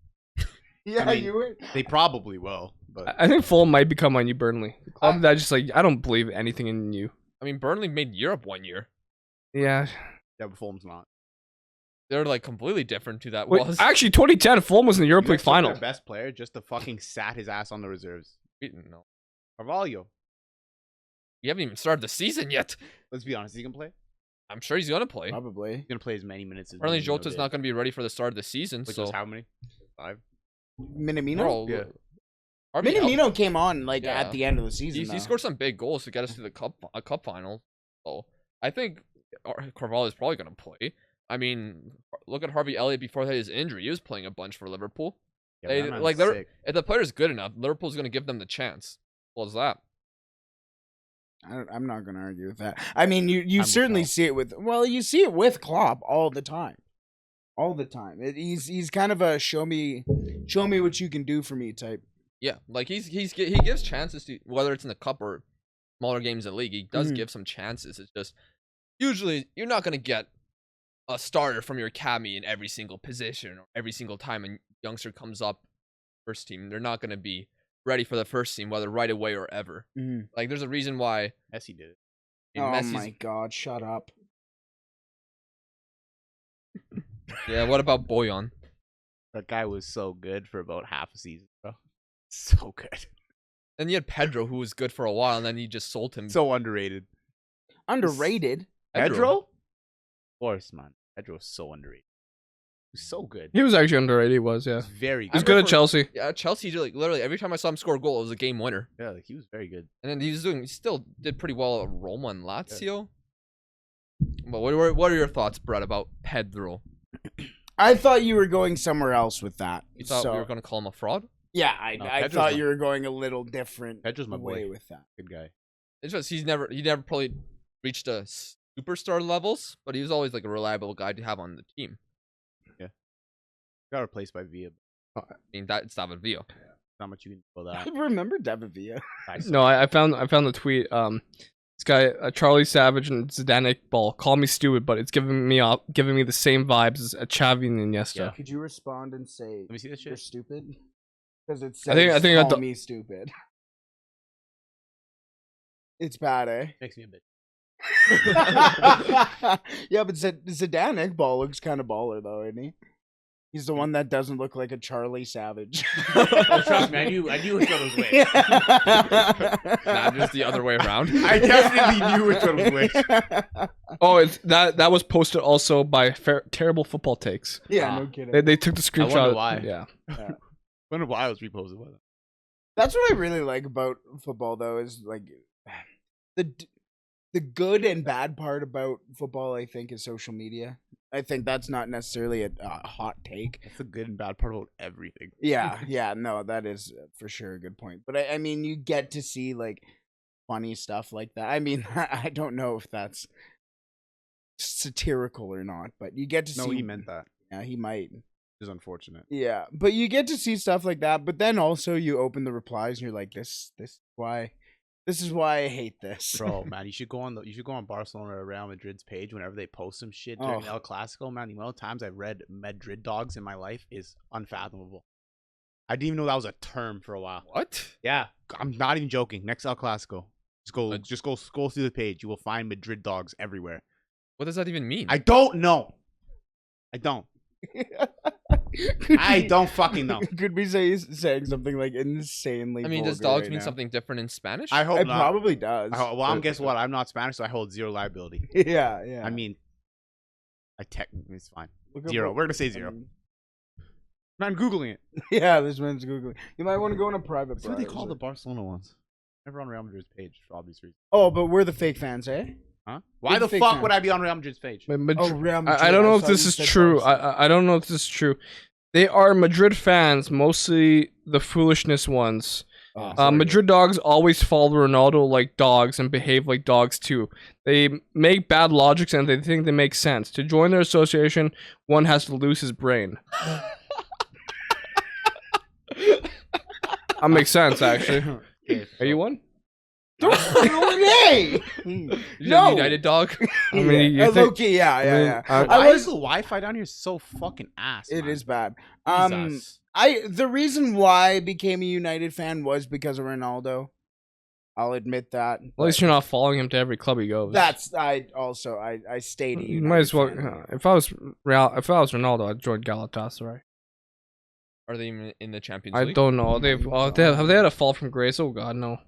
Yeah, I mean, you were. They probably will, but I think Fulham might become my new Burnley. The club that just like I don't believe anything in you. I mean, Burnley made Europe 1 year. Yeah, yeah, but Fulham's not. they're like completely different to that Wait, was. actually, 2010, Fulham was in the You Europa guys League took final. their best player just to fucking sat his ass on the reserves. No, Carvalho. you haven't even started the season yet. Let's be honest. He can play. I'm sure he's gonna play. Probably. He's gonna play as many minutes as. Apparently, Minamino Jota's did. not gonna be ready for the start of the season. Which so was how many? 5. Minamino. Bro, Yeah. RBL Minamino came on like Yeah. at the end of the season. He though. scored some big goals to get us to the cup final. So I think Carvalho is probably gonna play. I mean, look at Harvey Elliott before his injury. He was playing a bunch for Liverpool. Yeah, They, that man's like sick. if the player's good enough, Liverpool's gonna give them the chance. What was that? I'm not gonna argue with that. I mean, you with certainly Klopp. see it with you see it with Klopp all the time, He's kind of a show me what you can do for me type. Yeah, like he gives chances to whether it's in the cup or smaller games in the league. He does Mhm. give some chances. It's just usually you're not gonna get a starter from your academy in every single position or every single time a youngster comes up first team. They're not gonna be ready for the first team, whether right away or ever. Mhm. Like there's a reason why Messi did it. Oh Messi's. my God! Shut up. Yeah, what about Boyan? That guy was so good for about half a season, bro. So good. Then you had Pedro, who was good for a while, and then you just sold him. So underrated. Underrated. Pedro? Of course, man. Pedro was so underrated. He was so good. He was actually underrated. He was, He yeah. was very He was good. good at remember- Chelsea. Yeah, Chelsea, like literally every time I saw him score a goal, it was a game winner. Yeah, like he was very good. And then he still did pretty well at Roma and Lazio. But what are your thoughts, Brett, about Pedro? I thought you were going somewhere else with that. You thought so, we were gonna call him a fraud? Yeah, No, I Pedro's thought my- you were going a little different Pedro's my way boy. with that. Good guy. It's just he never probably reached a superstar levels, but he was always like a reliable guy to have on the team. Got replaced by Villa. I mean it's David Villa. Not much you can do I about remember David Villa. that. No, I found the tweet. This guy, Charlie Savage and Zidane Ball, call me stupid, but it's giving me the same vibes as Xavi and Iniesta. Yeah. Could you respond and say Let me see this you're shit. stupid? Because it I says think I call got me stupid. It's bad, eh? Makes me a bit. Yeah, but Zidane Ball looks kind of baller though, isn't he? He's the one that doesn't look like a Charlie Savage. Oh, trust me, I knew which one was which. Not just the other way around. I definitely knew which one was which. Oh, it's that was posted also by Terrible Football Takes. Yeah, Ah. no kidding. They took the screenshot. wonder why. Yeah. I wonder why I was reposted. What? That's what I really like about football, though, is like the good and bad part about football. I think is social media. I think that's not necessarily a hot take. That's the good and bad part about everything. Yeah, no, that is for sure a good point. But I mean, you get to see like funny stuff like that. I mean, I don't know if that's satirical or not, but you get to No, see. he meant that. Yeah, he might. It's unfortunate. Yeah, but you get to see stuff like that. But then also you open the replies and you're like, this is why I hate this. Bro, man, you should go on Barcelona or Real Madrid's page whenever they post some shit during Oh. El Clasico, man. The amount of times I've read Madrid dogs in my life is unfathomable. I didn't even know that was a term for a while. What? Yeah, I'm not even joking. Next El Clasico, just go scroll through the page. You will find Madrid dogs everywhere. What does that even mean? I don't know. I don't fucking know. Could we say saying something like insanely? I mean, does vulgar dogs right mean now? something different in Spanish? I hope It not. probably does. Guess what? I'm not Spanish, so I hold zero liability. Yeah. I mean, it's fine. Look up Zero. what- We're gonna say zero. I'm googling it. Yeah, this man's googling. You might want to go on a private. That's what they call browser. the Barcelona ones. Never on Real Madrid's page for obvious reasons. Oh, but we're the fake fans, eh? Huh? Why the fake fuck fan. would I be on Real Madrid's page? But Oh, Real Madrid. I don't know if thought this you is said true. Barca. I don't know if this is true. They are Madrid fans, mostly the foolishness ones. Oh, sorry. Madrid dogs always follow Ronaldo like dogs and behave like dogs too. They make bad logics and they think they make sense. To join their association, one has to lose his brain. That makes sense, actually. Okay, Are you one? Don't hey! You're No. a United dog. I mean, you think- low-key, yeah. I mean, I Why was. is the Wi-Fi down here so fucking ass? It man? is bad. Jesus. The reason why I became a United fan was because of Ronaldo. I'll admit that. At least you're not following him to every club he goes. I stayed a You might as well. fan. If I was Ronaldo, I'd join Galatasaray. Are they even in the Champions I League? don't know. Have they had a fall from grace? Oh God, no.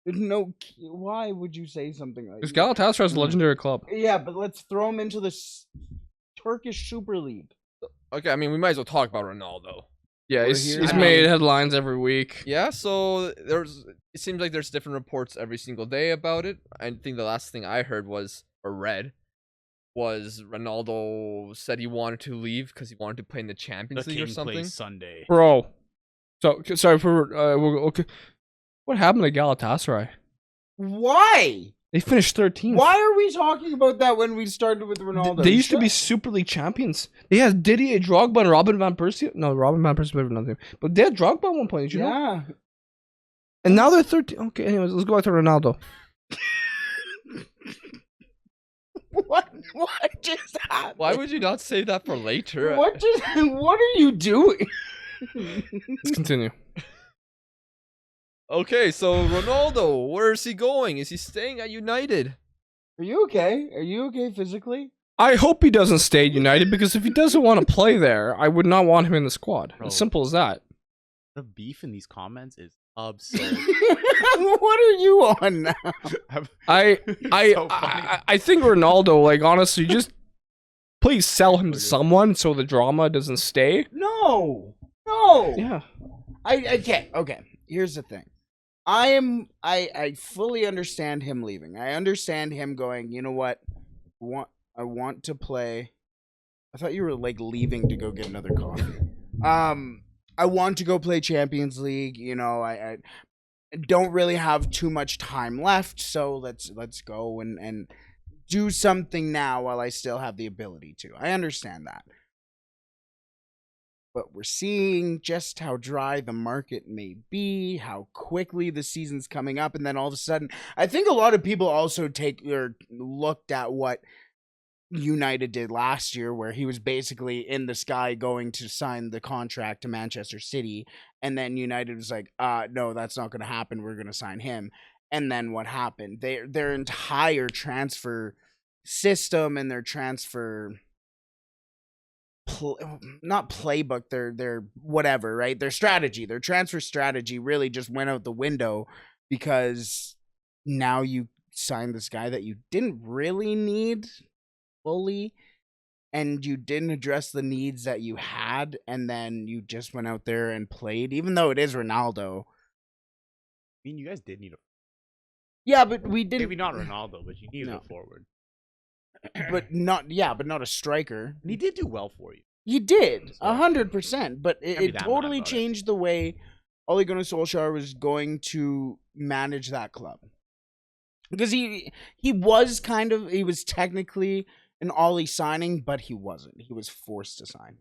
No, why would you say something like Because that? Galatasaray is a legendary club. Yeah, but let's throw him into the Turkish Super League. Okay, I mean, we might as well talk about Ronaldo. Yeah, We're he's here. made headlines every week. Yeah, so it seems like there's different reports every single day about it. I think the last thing I heard read was Ronaldo said he wanted to leave because he wanted to play in the The Champions League or King something. plays Sunday. Bro. So sorry for okay. What happened to Galatasaray? Why? They finished 13th. Why are we talking about that when we started with Ronaldo? They used to be Super League champions. They had Didier Drogba and Robin van Persie. No, Robin van Persie played for nothing. But they had Drogba at one point, did you know? Yeah. And now they're 13. Okay, anyways, let's go back to Ronaldo. What just happened? Why would you not save that for later? What are you doing? Let's continue. Okay, so Ronaldo, where is he going? Is he staying at United? Are you okay? Are you okay physically? I hope he doesn't stay at United because if he doesn't want to play there, I would not want him in the squad. Bro. As simple as that. The beef in these comments is absurd. What are you on now? I So funny. I think Ronaldo, like honestly, just please sell him to someone so the drama doesn't stay. No. Yeah. Okay. Here's the thing. I fully understand him leaving. I understand him going, you know what? I want to play. I thought you were like leaving to go get another coffee. I want to go play Champions League, you know, I don't really have too much time left, so let's go and do something now while I still have the ability to. I understand that. But we're seeing just how dry the market may be, how quickly the season's coming up, and then all of a sudden, I think a lot of people also looked at what United did last year, where he was basically in the sky going to sign the contract to Manchester City, and then United was like, no, that's not going to happen. We're going to sign him. And then what happened? Their entire transfer system and their transfer not playbook, their whatever, right? Their transfer strategy really just went out the window because now you signed this guy that you didn't really need fully, and you didn't address the needs that you had, and then you just went out there and played, even though it is Ronaldo. I mean, you guys did need a Yeah, but we didn't. maybe not Ronaldo, but you needed No. a forward. But not a striker. And he did do well for you. He did, So- 100%. But Can't be it that totally mad about it. changed the way Ole Gunnar Solskjaer was going to manage that club. Because he was technically an Ole signing, but he wasn't. He was forced to sign.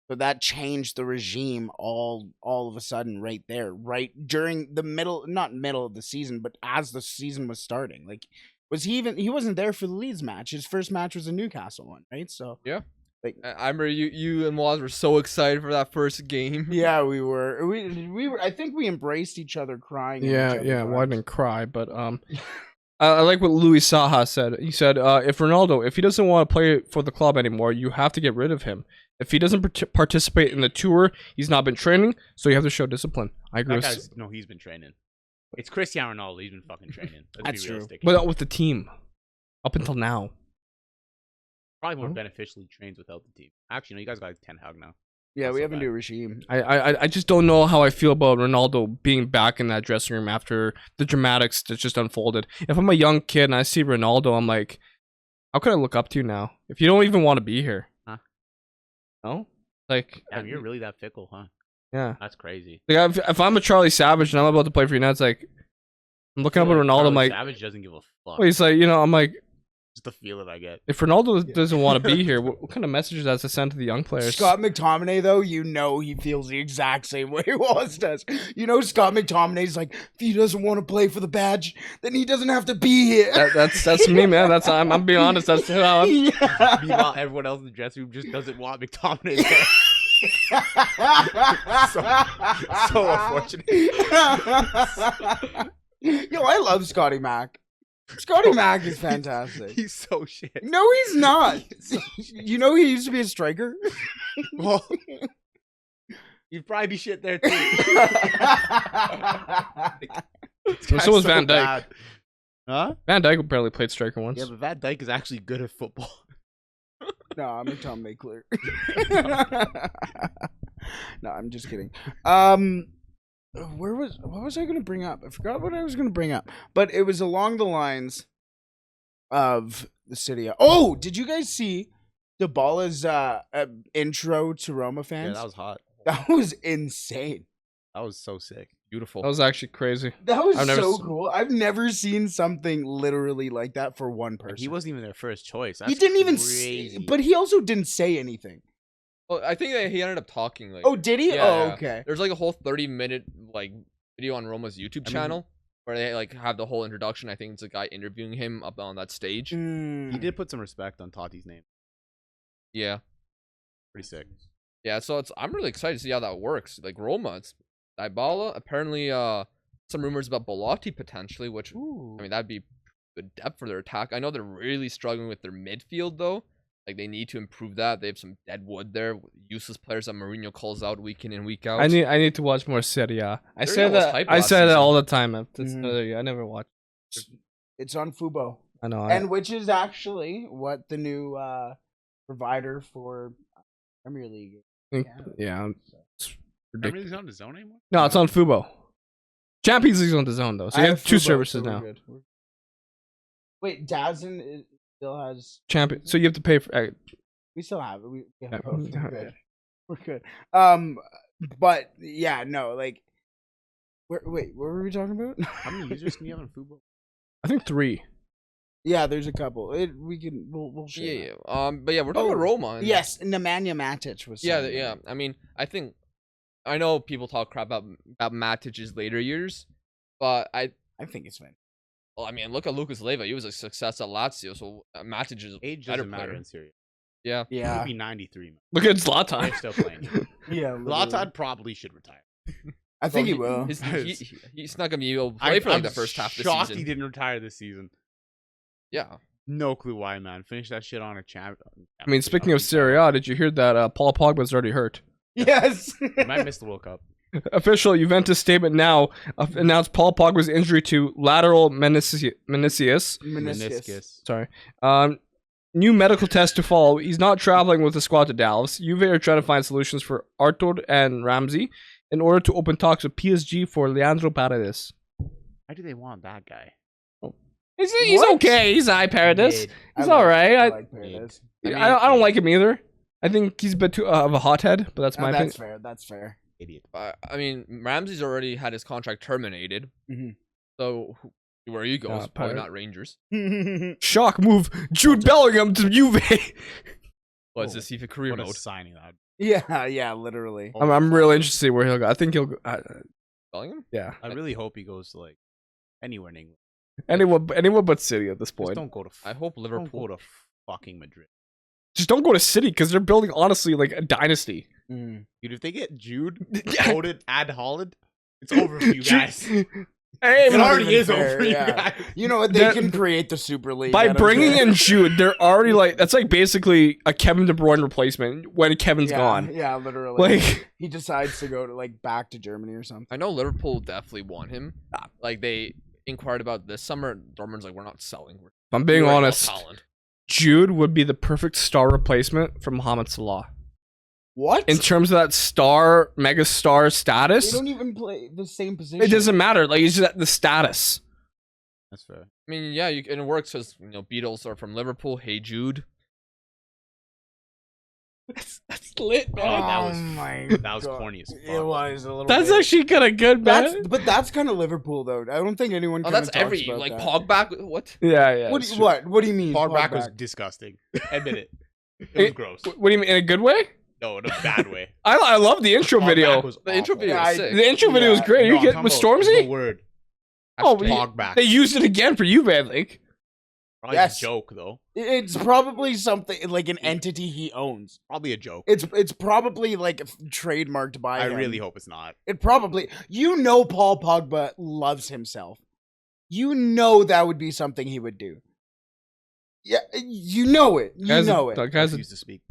So that changed the regime all of a sudden right there, right during the not middle of the season, but as the season was starting. Like, he wasn't there for the Leeds match. His first match was a Newcastle one, right? So Yeah. like, I remember you and Waz were so excited for that first game. yeah, we were. I think we embraced each other crying. in each Yeah, other's well, I arms. didn't cry, but I like what Louis Saha said. He said, if he doesn't want to play for the club anymore, you have to get rid of him. If he doesn't participate in the tour, he's not been training, so you have to show discipline. I agree. He's been training. It's Cristiano Ronaldo. He's been fucking training. Let's That's be true. realistic. But not with the team. Up until now. Probably more Huh? beneficially trains without the team. Actually, no, you guys got Ten Hag now. Yeah, Not we so have a bad. new regime. I just don't know how I feel about Ronaldo being back in that dressing room after the dramatics that just unfolded. If I'm a young kid and I see Ronaldo, I'm like, how could I look up to you now? If you don't even want to be here. Huh? No? Like, Damn, you're really that fickle, huh? yeah. That's crazy. Like, if I'm a Charlie Savage and I'm about to play for United, it's like, I'm looking up at Ronaldo, I'm like, Savage doesn't give a fuck. well, he's like, I'm like, Just the feel that I get. if Ronaldo doesn't want to be here, what kind of message does that send to the young players? Scott McTominay, though, he feels the exact same way Wallace does. Scott McTominay's like, if he doesn't want to play for the badge, then he doesn't have to be here. That's me, man. I'm being honest. That's how I'm. Yeah. Meanwhile, everyone else in the dressing room just doesn't want McTominay there. So unfortunate. Yo, I love Scotty Mac. Scotty Mac is fantastic. He's so shit. No, he's not. You know he used to be a striker? Well, you'd probably be shit there too. So was Van Dijk. bad. Huh? Van Dijk barely played striker once. Yeah, but Van Dijk is actually good at football. No, I'm a Tom Clear. No, I'm just kidding. What was I gonna bring up? I forgot what I was gonna bring up. But it was along the lines of the Serie A. Oh, did you guys see Dybala's intro to Roma Yeah, fans? that was hot. That was insane. That was so sick. Beautiful. That was actually crazy. That was I've never so s- cool. I've never seen something literally like that for one person. He wasn't even their first choice. He That's didn't even crazy. but he also didn't say anything. Well, I think that he ended up talking. Like, Oh, did he? Yeah, Oh, yeah. okay. There's like a whole 30-minute like video on Roma's YouTube I mean- channel where they like have the whole introduction. I think it's a guy interviewing him up on that stage. Mm. He did put some respect on Totti's name. Yeah, Pretty sick. yeah. So I'm really excited to see how that works. Like Roma, it's Dybala. Apparently, some rumors about Belotti potentially, which Ooh. I mean that'd be good depth for their attack. I know they're really struggling with their midfield though. Like they need to improve that. They have some dead wood there, useless players that Mourinho calls out week in and week out. I need to watch more Serie A. I Serie say A was that hype I last say that season. all the time. I Mhm. never watch. It's on Fubo. I know. And which is actually what the new provider for Premier League is. Yeah. It's ridiculous. He's on his own anymore? No, it's on Fubo. Champions League's on the zone though, so I you have two Fubo, services so we're now. good. Wait, Dazen still has. Champion. So you have to pay for. We still have it. We have Yeah. both. We're good. We're good. But yeah, no, like. Wait, what were we talking about? How many users can you have on Fubo? I think 3. Yeah, there's a couple. We'll share. yeah, that. yeah. But yeah, we're talking about Roma. and- Yes, Nemanja Matic was. Yeah, saying yeah. that. I mean, I know people talk crap about Matic's later years, but I think it's fine. well, I mean, look at Lucas Leiva. He was a success at Lazio, so Matic is a Age better doesn't matter player. in Syria. Yeah. Yeah, He'd be 93, man. Look at Zlatan. They're still playing. yeah. literally. Zlatan probably should retire. I think he Well, will. He's not gonna be able to play for like the first half of the shocked season. he didn't retire this season. Yeah. No clue why, man. Finish that shit on a champ. I mean, speaking of Serie A, did you hear that Paul Pogba's already hurt? Yes. He might miss the World Cup. Official Juventus statement now announced Paul Pogba's injury to lateral meniscus. Meniscus. Sorry. New medical test to follow. He's not traveling with the squad to Dallas. Juve are trying to find solutions for Artur and Ramsey in order to open talks with PSG for Leandro Paredes. Why do they want that guy? He's What? okay. He's Paredes. Mid. He's all right. I I like Paredes. don't like him either. I think he's a bit too of a hothead, but that's my That's opinion. fair. That's fair. Idiot. I mean, Ramsey's already had his contract terminated, Mhm. so where he goes, probably Pirate. not Rangers. Shock move. Jude Bellingham to Juve. But it's the FIFA career What a mode. signing that. yeah, literally. I'm really interested to see where he'll go. I think he'll go. Bellingham? Yeah. I really hope he goes to like anywhere in England. Anyone but City at this Just point. don't go to. I hope Don't Liverpool. go to fucking Madrid, Just don't go to City because they're building honestly like a dynasty. Mm. dude. If they get Jude Yeah. promoted, add Holland, it's over for you guys. Hey, It man, already is fair, over for you yeah. guys. You know what? They That- can create the Super League by I don't bringing care. in Jude, they're already like that's like basically a Kevin De Bruyne replacement when Kevin's yeah, gone. Yeah, literally. Like he decides to go to like back to Germany or something. I know Liverpool definitely want him. Like they inquired about this summer. Dortmund's like, we're not selling. if I'm being We're honest, Holland. Jude would be the perfect star replacement for Mohamed Salah. What? In terms of that star, mega star They status, don't even play the same position. it doesn't matter. Like it's just the status. That's fair. I mean, yeah, and it works because Beatles are from Liverpool. Hey Jude. That's lit, Oh my That was God. corny as fuck. It was a little. That's bit. actually kind of good, man. But that's kind of Liverpool though. I don't think anyone. Oh, kinda that's talks every about like that. Pogba. What? Yeah, yeah. What? it's Do, true. what do you mean? Pogba was Pogba? disgusting. Admit it. It It- was gross. What do you mean in a good way? No, in a bad way. I love the intro Pogba video. was The intro awful. video Yeah, was I- sick. The intro video was Yeah. great. No, you I'm get talking with about the Stormzy? word. Oh, Hashtag Pogba. They used it again for you, man. Like, Probably Yes. a joke though. It's probably something like an entity he owns. Probably a joke. It's probably like trademarked by I him. really hope it's not. It probably. Paul Pogba loves himself. You know that would be something he would do. Yeah, you know it. You know it. Guys used to speak.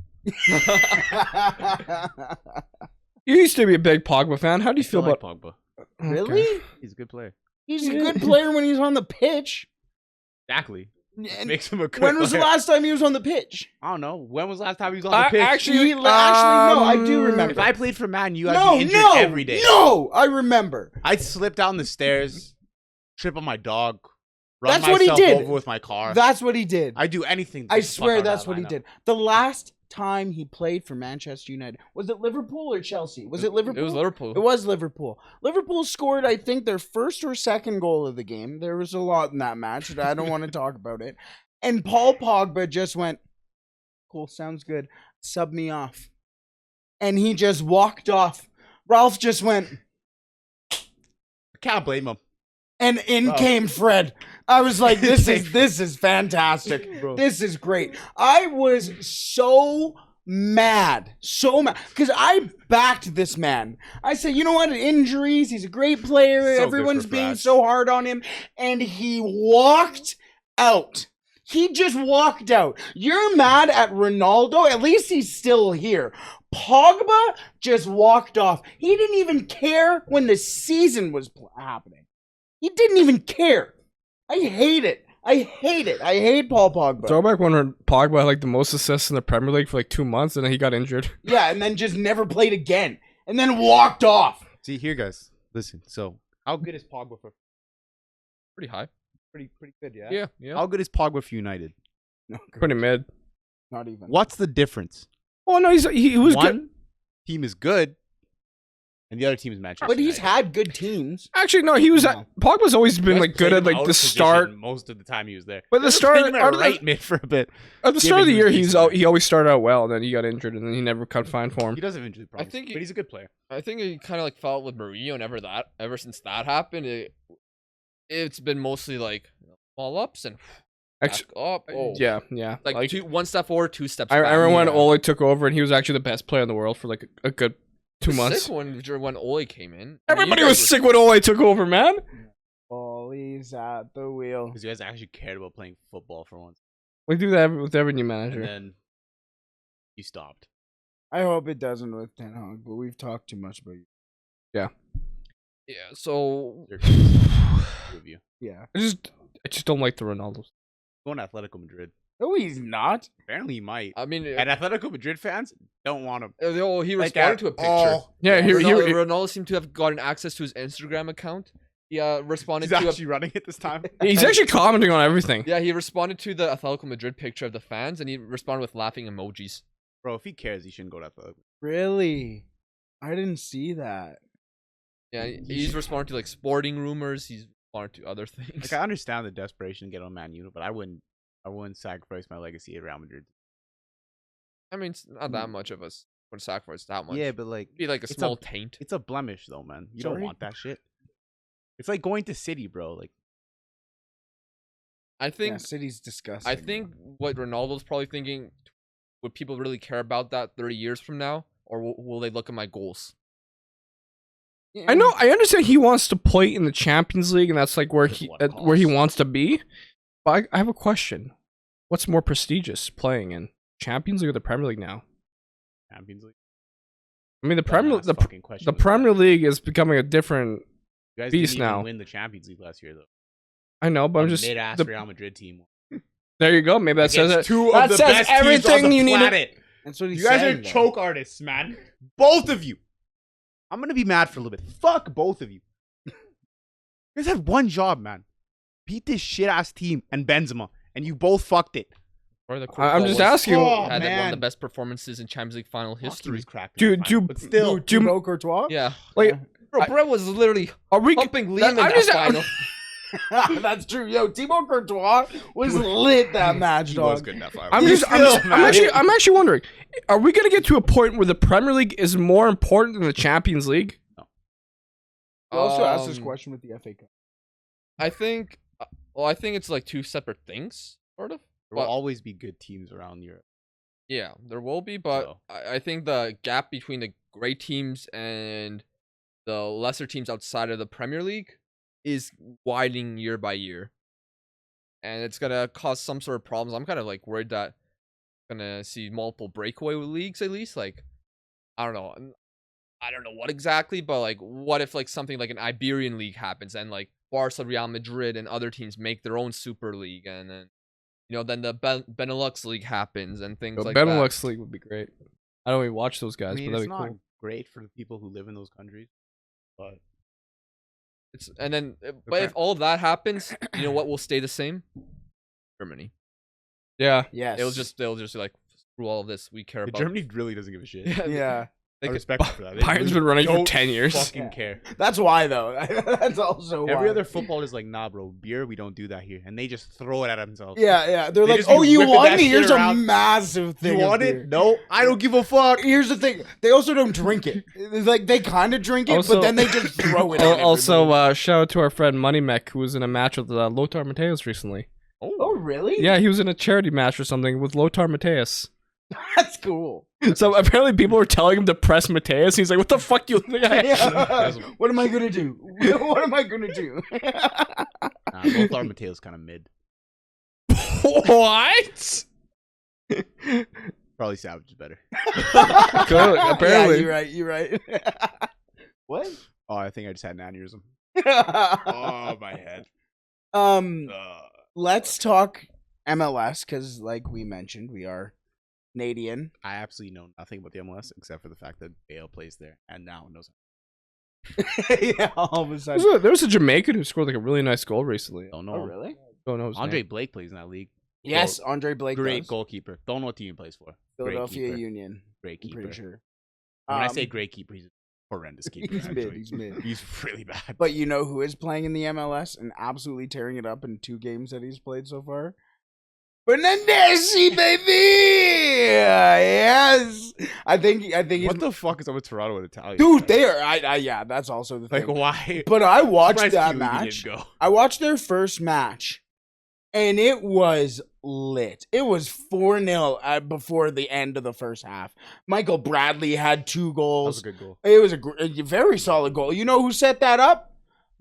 You used to be a big Pogba fan. How do you feel about Pogba? Really? Okay. He's a good player. He's a good player when he's on the pitch. Exactly. And Makes him a good when was the player. last time he was on the pitch? I don't know. When was the last time he was on the pitch? Actually, No, I do remember. if I played for Man U, I'd be injured every day. No, I remember. I'd slip down the stairs, trip on my dog, run That's what he myself did. over with my car. That's what he did. I'd do anything. I swear that's what he did. The last time he played for Manchester United, was it Liverpool or Chelsea? Was it Liverpool? It was Liverpool. It was Liverpool. Liverpool scored, I think, their first or second goal of the game. There was a lot in that match. I don't want to talk about it. And Paul Pogba just went, cool, sounds good. Sub me off. And he just walked off. Ralph just went, Can't blame him. and in came Fred. I was like, this is fantastic. Bro. This is great. I was so mad, because I backed this man. I said, you know what? Injuries. He's a great player. So good Everyone's for being France. so hard on him, and he walked out. He just walked out. You're mad at Ronaldo? At least he's still here. Pogba just walked off. He didn't even care when the season was happening. He didn't even care. I hate it. I hate it. I hate Paul Pogba. Throwback when Pogba had like the most assists in the Premier League for like 2 months, and then he got injured. Yeah, and then just never played again. And then walked off. See here, guys. Listen. So, how good is Pogba for? Pretty high. Pretty good, yeah. Yeah, yeah. How good is Pogba for United? No, Pretty mid. not even. What's the difference? Oh no, he was One good. team is good, and the other team is Manchester. But he's United. had good teams. Actually, no, he was. No. Pogba's always been Just like good played at him like out the of position start. most of the time he was there. But the Just start played him at out of the- right mid for a bit. At the start of the Given year, he was he always started out well, and then he got injured, and then he never got fine for him. He does have injury problems. think he- but he's a good player. I think he kind of like felt with Mourinho and ever since that happened, it's been mostly like small ups and back Actually, up. Oh. yeah. Like one step forward, 2 steps I back. remember when Yeah. Ole took over, and he was actually the best player in the world for like a good 2 months. Sick when Ole came in. I mean, Everybody you was guys sick when Ole took over, man. Ole's at the wheel. Because you guys actually cared about playing football for once. We do that with every new And manager. then you stopped. I hope it doesn't with Ten Hag, but we've talked too much about you. Yeah. So They're two of you. Yeah. I just don't like the Ronaldos. Going to Atletico Madrid. No, he's not. Apparently he might. I mean, And Atletico Madrid fans don't want him. he Like responded that. to a picture. Oh, Yeah, Ronaldo seemed to have gotten access to his Instagram account. He responded he's to actually running it this time. he's actually commenting on everything. yeah, he responded to the Atletico Madrid picture of the fans, and he responded with laughing emojis. Bro, if he cares, he shouldn't go to Atletico. Really? I didn't see that. Yeah, he's responding to like sporting rumors. He's responding to other things. Like I understand the desperation to get on Man U, but I wouldn't sacrifice my legacy at Real Madrid. I mean, it's not that much of us would sacrifice that much. Yeah, but like It'd be like a it's small taint. it's a blemish though, man. You Sorry? don't want that shit. It's like going to City, bro. Like I think Yeah, City's disgusting. I think what Ronaldo's probably thinking: would people really care about that 30 years from now, or will they look at my goals? I know. I understand he wants to play in the Champions League, and that's like where That's he what it where he costs. wants to be. But I have a question: what's more prestigious, playing in Champions League or the Premier League now? Champions League. I mean, Dumbass fucking question the was that. Premier League is becoming a different. You guys beast didn't even now. win the Champions League last year though. I know, but I'm A just mid-ass the- Real Madrid team. there. You go. Maybe that says Against it. two that of the says best teams everything on the you need. planet. That's what he's You guys saying, are though. choke artists, man. Both of you. I'm gonna be mad for a little bit. Fuck both of you. You guys had one job, man. Beat this shit ass team and Benzema, and you both fucked it. Or the I'm just asking. Oh, had one of man. the best performances in Champions League final history. But still, Thibaut Courtois? Yeah, Wait, bro, Brett was literally are we? pumping Liam that- in I'm that just- final. That's true. Yo, Thibaut Courtois was lit that match, he dog. was good in that final. I'm actually wondering, are we gonna get to a point where the Premier League is more important than the Champions League? You also asked this Um, question with the FA Cup. I think. I think it's like two separate things, sort of. There will But- always be good teams around Europe. Yeah, there will be, but So- I think the gap between the great teams and the lesser teams outside of the Premier League is widening year by year, and it's gonna cause some sort of problems. I'm kind of like worried that gonna see multiple breakaway leagues at least. Like, I don't know. I don't know what exactly, but like, what if like something like an Iberian league happens and like Barca, Real Madrid, and other teams make their own super league, and then then the Benelux league happens and things like that. Benelux league would be great. I don't even watch those guys, I mean, but it's that'd be not cool. great for the people who live in those countries, but But if all of that happens, you know what will stay the same? Germany. Yeah. Yes. They'll just like screw all of this. We care about Germany really doesn't give a shit. Yeah. I respect them for that. They Bayern's really been running for don't 10 years. Fucking care. That's why though. That's also why. Every other football is like, nah, bro, beer, we don't do that here, and they just throw it at themselves. Yeah. They're They like, just be oh, you whipping want that me? shit Here's a around. massive thing. You of want beer. it? No, I don't give a fuck. Here's the thing. They also don't drink it. It's like they kind of drink it, Also- but then they just throw it. at Also, everybody. shout out to our friend Money Mech, who was in a match with Lothar Matthäus recently. Oh, really? Yeah, he was in a charity match or something with Lothar Matthäus. That's cool. So apparently people were telling him to press Matthäus. He's like, "What the fuck do you think I am?" Yeah. What am I gonna do? What am I gonna do? Nah, Lothar Matthäus kind of mid. What? Probably Savage is better. Good, apparently. Yeah, you're right. What? Oh, I think I just had an aneurysm. Oh, Oh, my head. Let's talk MLS because, like we mentioned, we are Canadian. I absolutely know nothing about the MLS except for the fact that Bale plays there and now knows. Yeah, all of a sudden. There was a Jamaican who scored like a really nice goal recently. Don't know. Oh, really? Don't know his Andre name. Blake plays in that league. Yes, Andre Blake. Great does. goalkeeper. Don't know what team he plays for. Great Philadelphia keeper. Union. Great I'm keeper. pretty sure. When I say great keeper, he's a horrendous keeper. He's mid, actually. he's mid. He's really bad. But you know who is playing in the MLS and absolutely tearing it up in 2 games that he's played so far? Fernandesi, baby! Yes! I think he's... What the fuck is up with Toronto and Italian? Dude, they are... yeah, that's also the Like, thing. why? But I watched Surprised that Chiellini match. didn't go. I watched their first match, and it was lit. It was 4-0 before the end of the first half. Michael Bradley had 2 That was goals. a good goal. It was a very solid goal. You know who set that up?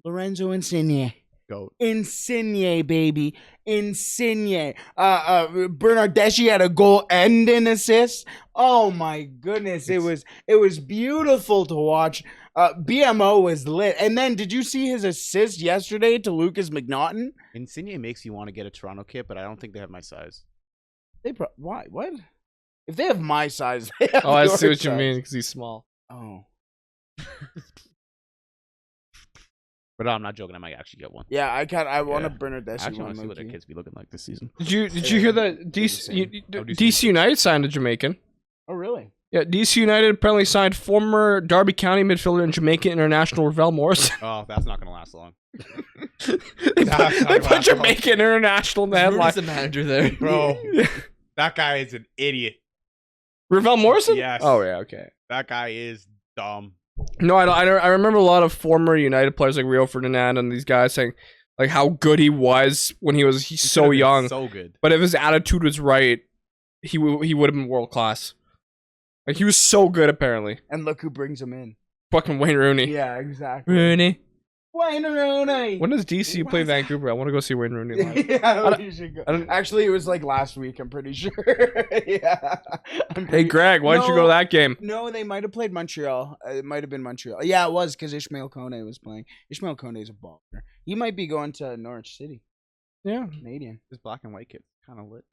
Lorenzo Insigne. Goat. Insigne, baby. Insigne. Bernardeschi had a goal and an assist. Oh my goodness. It was beautiful to watch. BMO was lit. And then did you see his assist yesterday to Lucas McNaughton? Insigne makes you want to get a Toronto kit, but I don't think they have my size. Why? What? If they have my size, they have Oh, I see your what you size. mean because he's small. Oh. But I'm not joking. I might actually get one. Yeah, I want a Yeah. I Bernardeschi actually one. want to see what their low-key. kids be looking like this season. Did you hear that do the same. DC United signed a Jamaican? Oh, really? Yeah, DC United apparently signed former Derby County midfielder and Jamaican international Ravel Morris. Oh, that's not gonna last long, they put Jamaican international in the Rudy's headline. the manager there. bro. That guy is an idiot. Ravel Morrison? Yes. Oh yeah, okay. That guy is dumb. No, I remember a lot of former United players like Rio Ferdinand and these guys saying like how good he was when he's He so could've been young. so good. But if his attitude was right, he would have been world class. Like he was so good apparently. And look who brings him in. Fucking Wayne Rooney. Yeah, exactly. Rooney. Wayne Rooney. When does DC play What? Vancouver? I want to go see Wayne Rooney live. Yeah, you should go. I don't- Actually, it was like last week. I'm pretty sure. Yeah. Hey Greg, why don't you go to that game? No, they might have played Montreal. It might have been Montreal. Yeah, it was because Ishmael Kone was playing. Ishmael Kone is a baller. He might be going to Norwich City. Yeah. Canadian. This black and white kid kind of lit.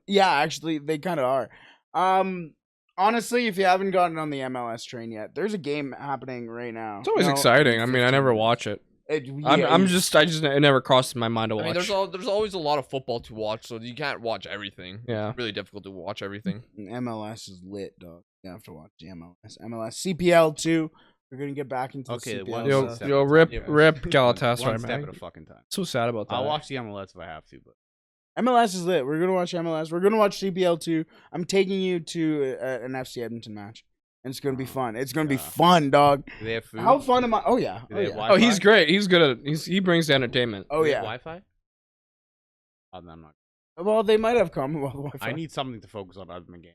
Yeah, actually, they kind of are. Honestly, if you haven't gotten on the MLS train yet, there's a game happening right now. It's always No, exciting. I in mean, I 15 never minutes. watch it. Yeah, It never crosses my mind to watch. I mean, there's always a lot of football to watch, so you can't watch everything. Yeah. It's really difficult to watch everything. MLS is lit, dog. You have to watch the MLS. MLS CPL 2. We're gonna get back into Okay, the one CPL. Yo, step yo, at a rip, time. rip One Galatasaray, step man. at a fucking time. So sad about that. I'll watch the MLS if I have to, but MLS is lit. We're gonna watch MLS. We're gonna watch CPL 2. I'm taking you to an FC Edmonton match, and it's gonna be fun. It's gonna be Yeah. fun, dog. do they have food? How fun am I? Oh yeah. Do Oh they have yeah. Wi-Fi? Oh, he's great. He's good at. He brings the entertainment. Oh Do they have yeah. Wi-Fi? Oh, no, I'm not. Well, they might have Commonwealth Wi-Fi. I need something to focus on other than game.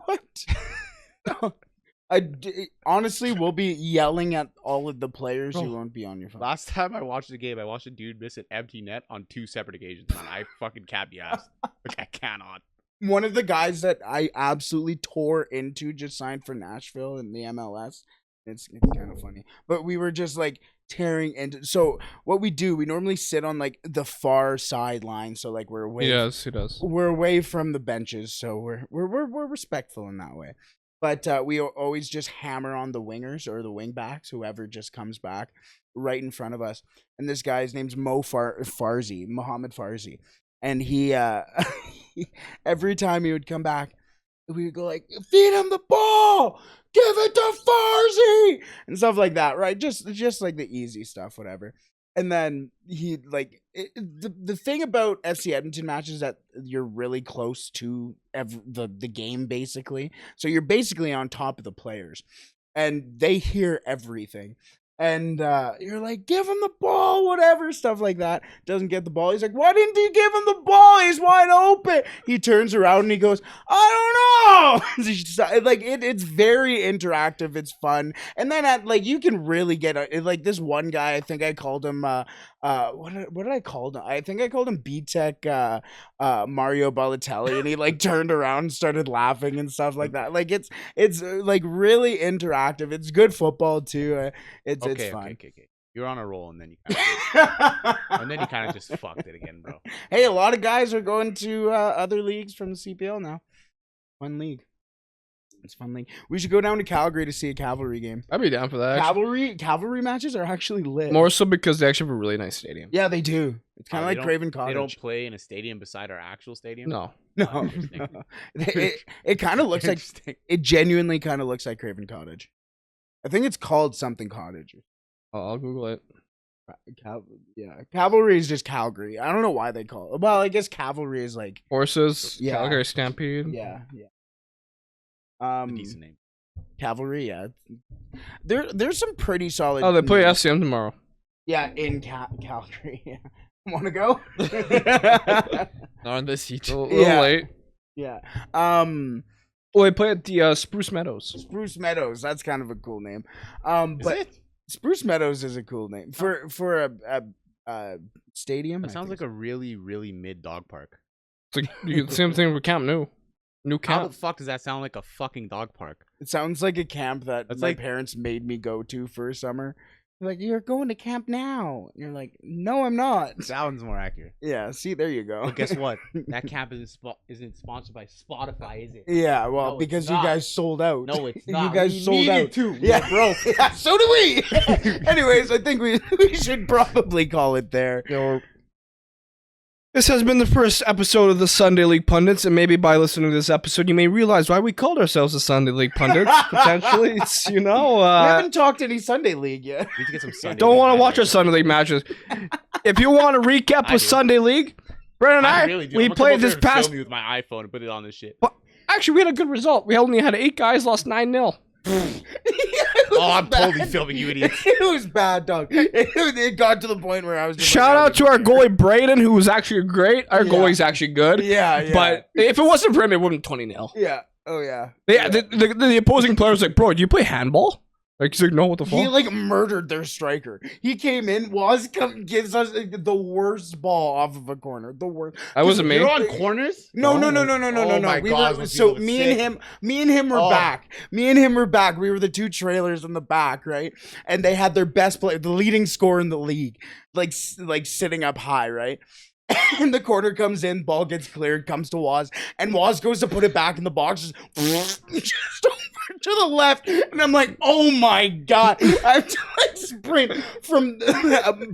what? Honestly, we'll be yelling at all of the players. Bro, You won't be on your phone. Last time I watched the game, I watched a dude miss an empty net on 2 separate occasions, man. I fucking can't be asked. Like, I cannot. One of the guys that I absolutely tore into just signed for Nashville in the MLS. It's kind of funny, but we were just like tearing into. So what we do, we normally sit on like the far sideline, so like we're away. He does. We're away from the benches, so we're respectful in that way. But we always just hammer on the wingers or the wing backs, whoever just comes back right in front of us. And this guy's name's Mohammed Farzi, and he every time he would come back, we would go like, feed him the ball, give it to Farzi, and stuff like that, right? Just like the easy stuff, whatever. And then he like the thing about FC Edmonton matches is that you're really close to the game basically, so you're basically on top of the players, and they hear everything. And you're like, give him the ball, whatever, stuff like that. Doesn't get the ball. He's like, why didn't you give him the ball? He's wide open. He turns around and he goes, I don't know. Like it's very interactive. It's fun. And then you can really get like this one guy. I think I called him what did I call him? I think I called him B-Tech Mario Balotelli, and he like turned around and started laughing and stuff like that. Like it's like really interactive. It's good football too. It's fun. Okay. You're on a roll, and then you kind of just fucked it again, bro. Hey, a lot of guys are going to other leagues from the CPL now. Fun league. It's a fun league. We should go down to Calgary to see a Cavalry game. I'd be down for that. Cavalry matches are actually lit. More so because they actually have a really nice stadium. Yeah, they do. It's kind of like Craven Cottage. They don't play in a stadium beside our actual stadium? No. It kind of looks like, it genuinely kind of looks like Craven Cottage. I think it's called something Cottage. Oh, I'll Google it. Cavalry is just Calgary. I don't know why they call it. Well, I guess Cavalry is like Horses, Calgary Stampede. Yeah. Decent name. Cavalry, yeah. There's some pretty solid. Oh, they play SCM tomorrow. Yeah, in Calgary. Yeah. Want to go? Not on this heat. A little late. Yeah. Well, they play at the Spruce Meadows. Spruce Meadows. That's kind of a cool name. But Spruce Meadows is a cool name for a stadium. It sounds like a really, really mid dog park. It's like the same thing with Camp Nou. New camp. How the fuck does that sound like a fucking dog park? It sounds like a camp that That's my like- parents made me go to for a summer. They're like, you're going to camp now. And you're like, no, I'm not. Sounds more accurate. Yeah, see, there you go. But guess what? That camp isn't sponsored by Spotify, is it? Yeah, well, No, because it's you not. guys sold out. No, it's You not. guys We sold needed out. to. We Yeah, were broke. Yeah, so do we. Anyways, I think we should probably call it there. This has been the first episode of the Sunday League Pundits, and maybe by listening to this episode, you may realize why we called ourselves the Sunday League Pundits. Potentially, it's, We haven't talked any Sunday League yet. We need to get some Sunday. don't want to League watch our highlights. Sunday League matches. If you want to recap I with do. Sunday League, Brandon and I, really do. we I'm gonna come played over this here and past. film you with my iPhone and put it on this shit. Actually, we had a good result. We only had 8 guys, lost 9-0. Oh, I'm totally filming you, idiots. It was bad, dog. It got to the point where I was just Shout like, out to our goalie Braden, who was actually great. Our Yeah. goalie's actually good. Yeah. But if it wasn't for him, it wouldn't 20-0. Yeah. Oh, yeah. Yeah, the opposing player was like, bro, do you play handball? Like, he's like, no, what the fuck? He like murdered their striker. He came in, gives us the worst ball off of a corner. The worst. That wasn't me. You're on corners? No. Oh my We God, were, those so people me are and him were Oh. back. Me and him were back. We were the 2 trailers in the back, right? And they had their best player, the leading scorer in the league, like sitting up high, right? And the corner comes in, ball gets cleared, comes to Waz, and Waz goes to put it back in the box, just over to the left, and I'm like, oh my god, I have to like sprint from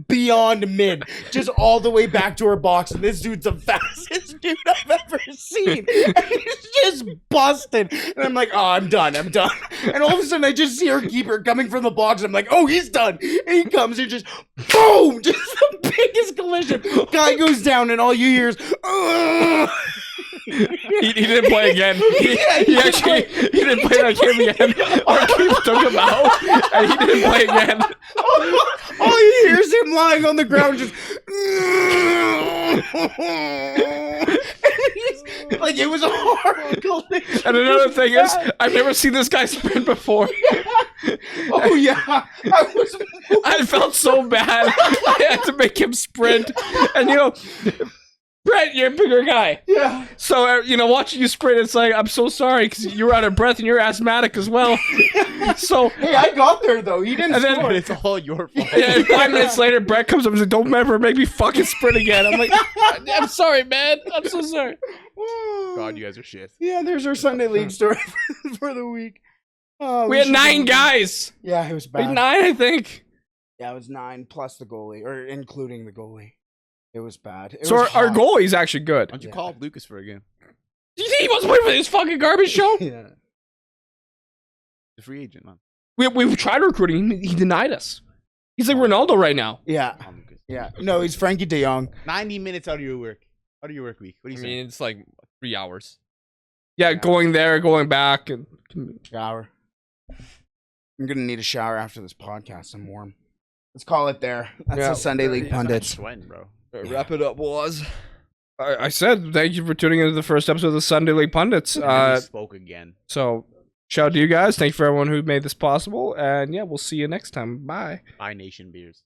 beyond mid, just all the way back to our box, and this dude's the fastest dude I've ever seen, and he's just busted, and I'm like, oh, I'm done, and all of a sudden I just see our keeper coming from the box, and I'm like, oh, he's done, and he comes and just, boom, just the biggest collision, guy goes down, and all you hear is, He didn't play again. He didn't play that game again. Our keeper took him out, and he didn't play again. all you hear is him lying on the ground, just. Like it was a hard collision. And another thing is, I've never seen this guy sprint before. Oh yeah, I felt so bad. I had to make him sprint. And Brett, you're a bigger guy. Yeah. So, watching you sprint, it's like, I'm so sorry because you were out of breath and you're asthmatic as well. So, hey, I got there though. He didn't And then- score. But it's all your fault. yeah, 5 minutes later, Brett comes up and says, don't ever make me fucking sprint again. I'm like, I'm sorry, man. I'm so sorry. God, you guys are shit. Yeah, there's our Sunday League story for the week. Oh, We had should 9 be- guys. Yeah, it was We had bad. 9, I think. Yeah, it was 9 plus the goalie, or including the goalie. It was bad. It So was our hot. goalie's actually good. Why don't you Yeah. call up Lucas for a game? He wasn't waiting for this fucking garbage show. Yeah. The free agent, man. We tried recruiting him. He denied us. He's like Ronaldo right now. Yeah. Call Lucas. Yeah. No, he's Frankie De Jong. 90 minutes out of your work. Out of your work week. What do I you say? mean, it's like 3 hours. Yeah, going there, going back. And Shower. I'm gonna need a shower after this podcast. I'm warm. Let's call it there. That's Yeah. the Sunday League I'm Pundits. sweating, bro. Wrap it up, boys. I said thank you for tuning into the first episode of the Sunday League Pundits. I spoke again. So shout out to you guys. Thank you for everyone who made this possible. And yeah, we'll see you next time. Bye. Bye, Nation Beers.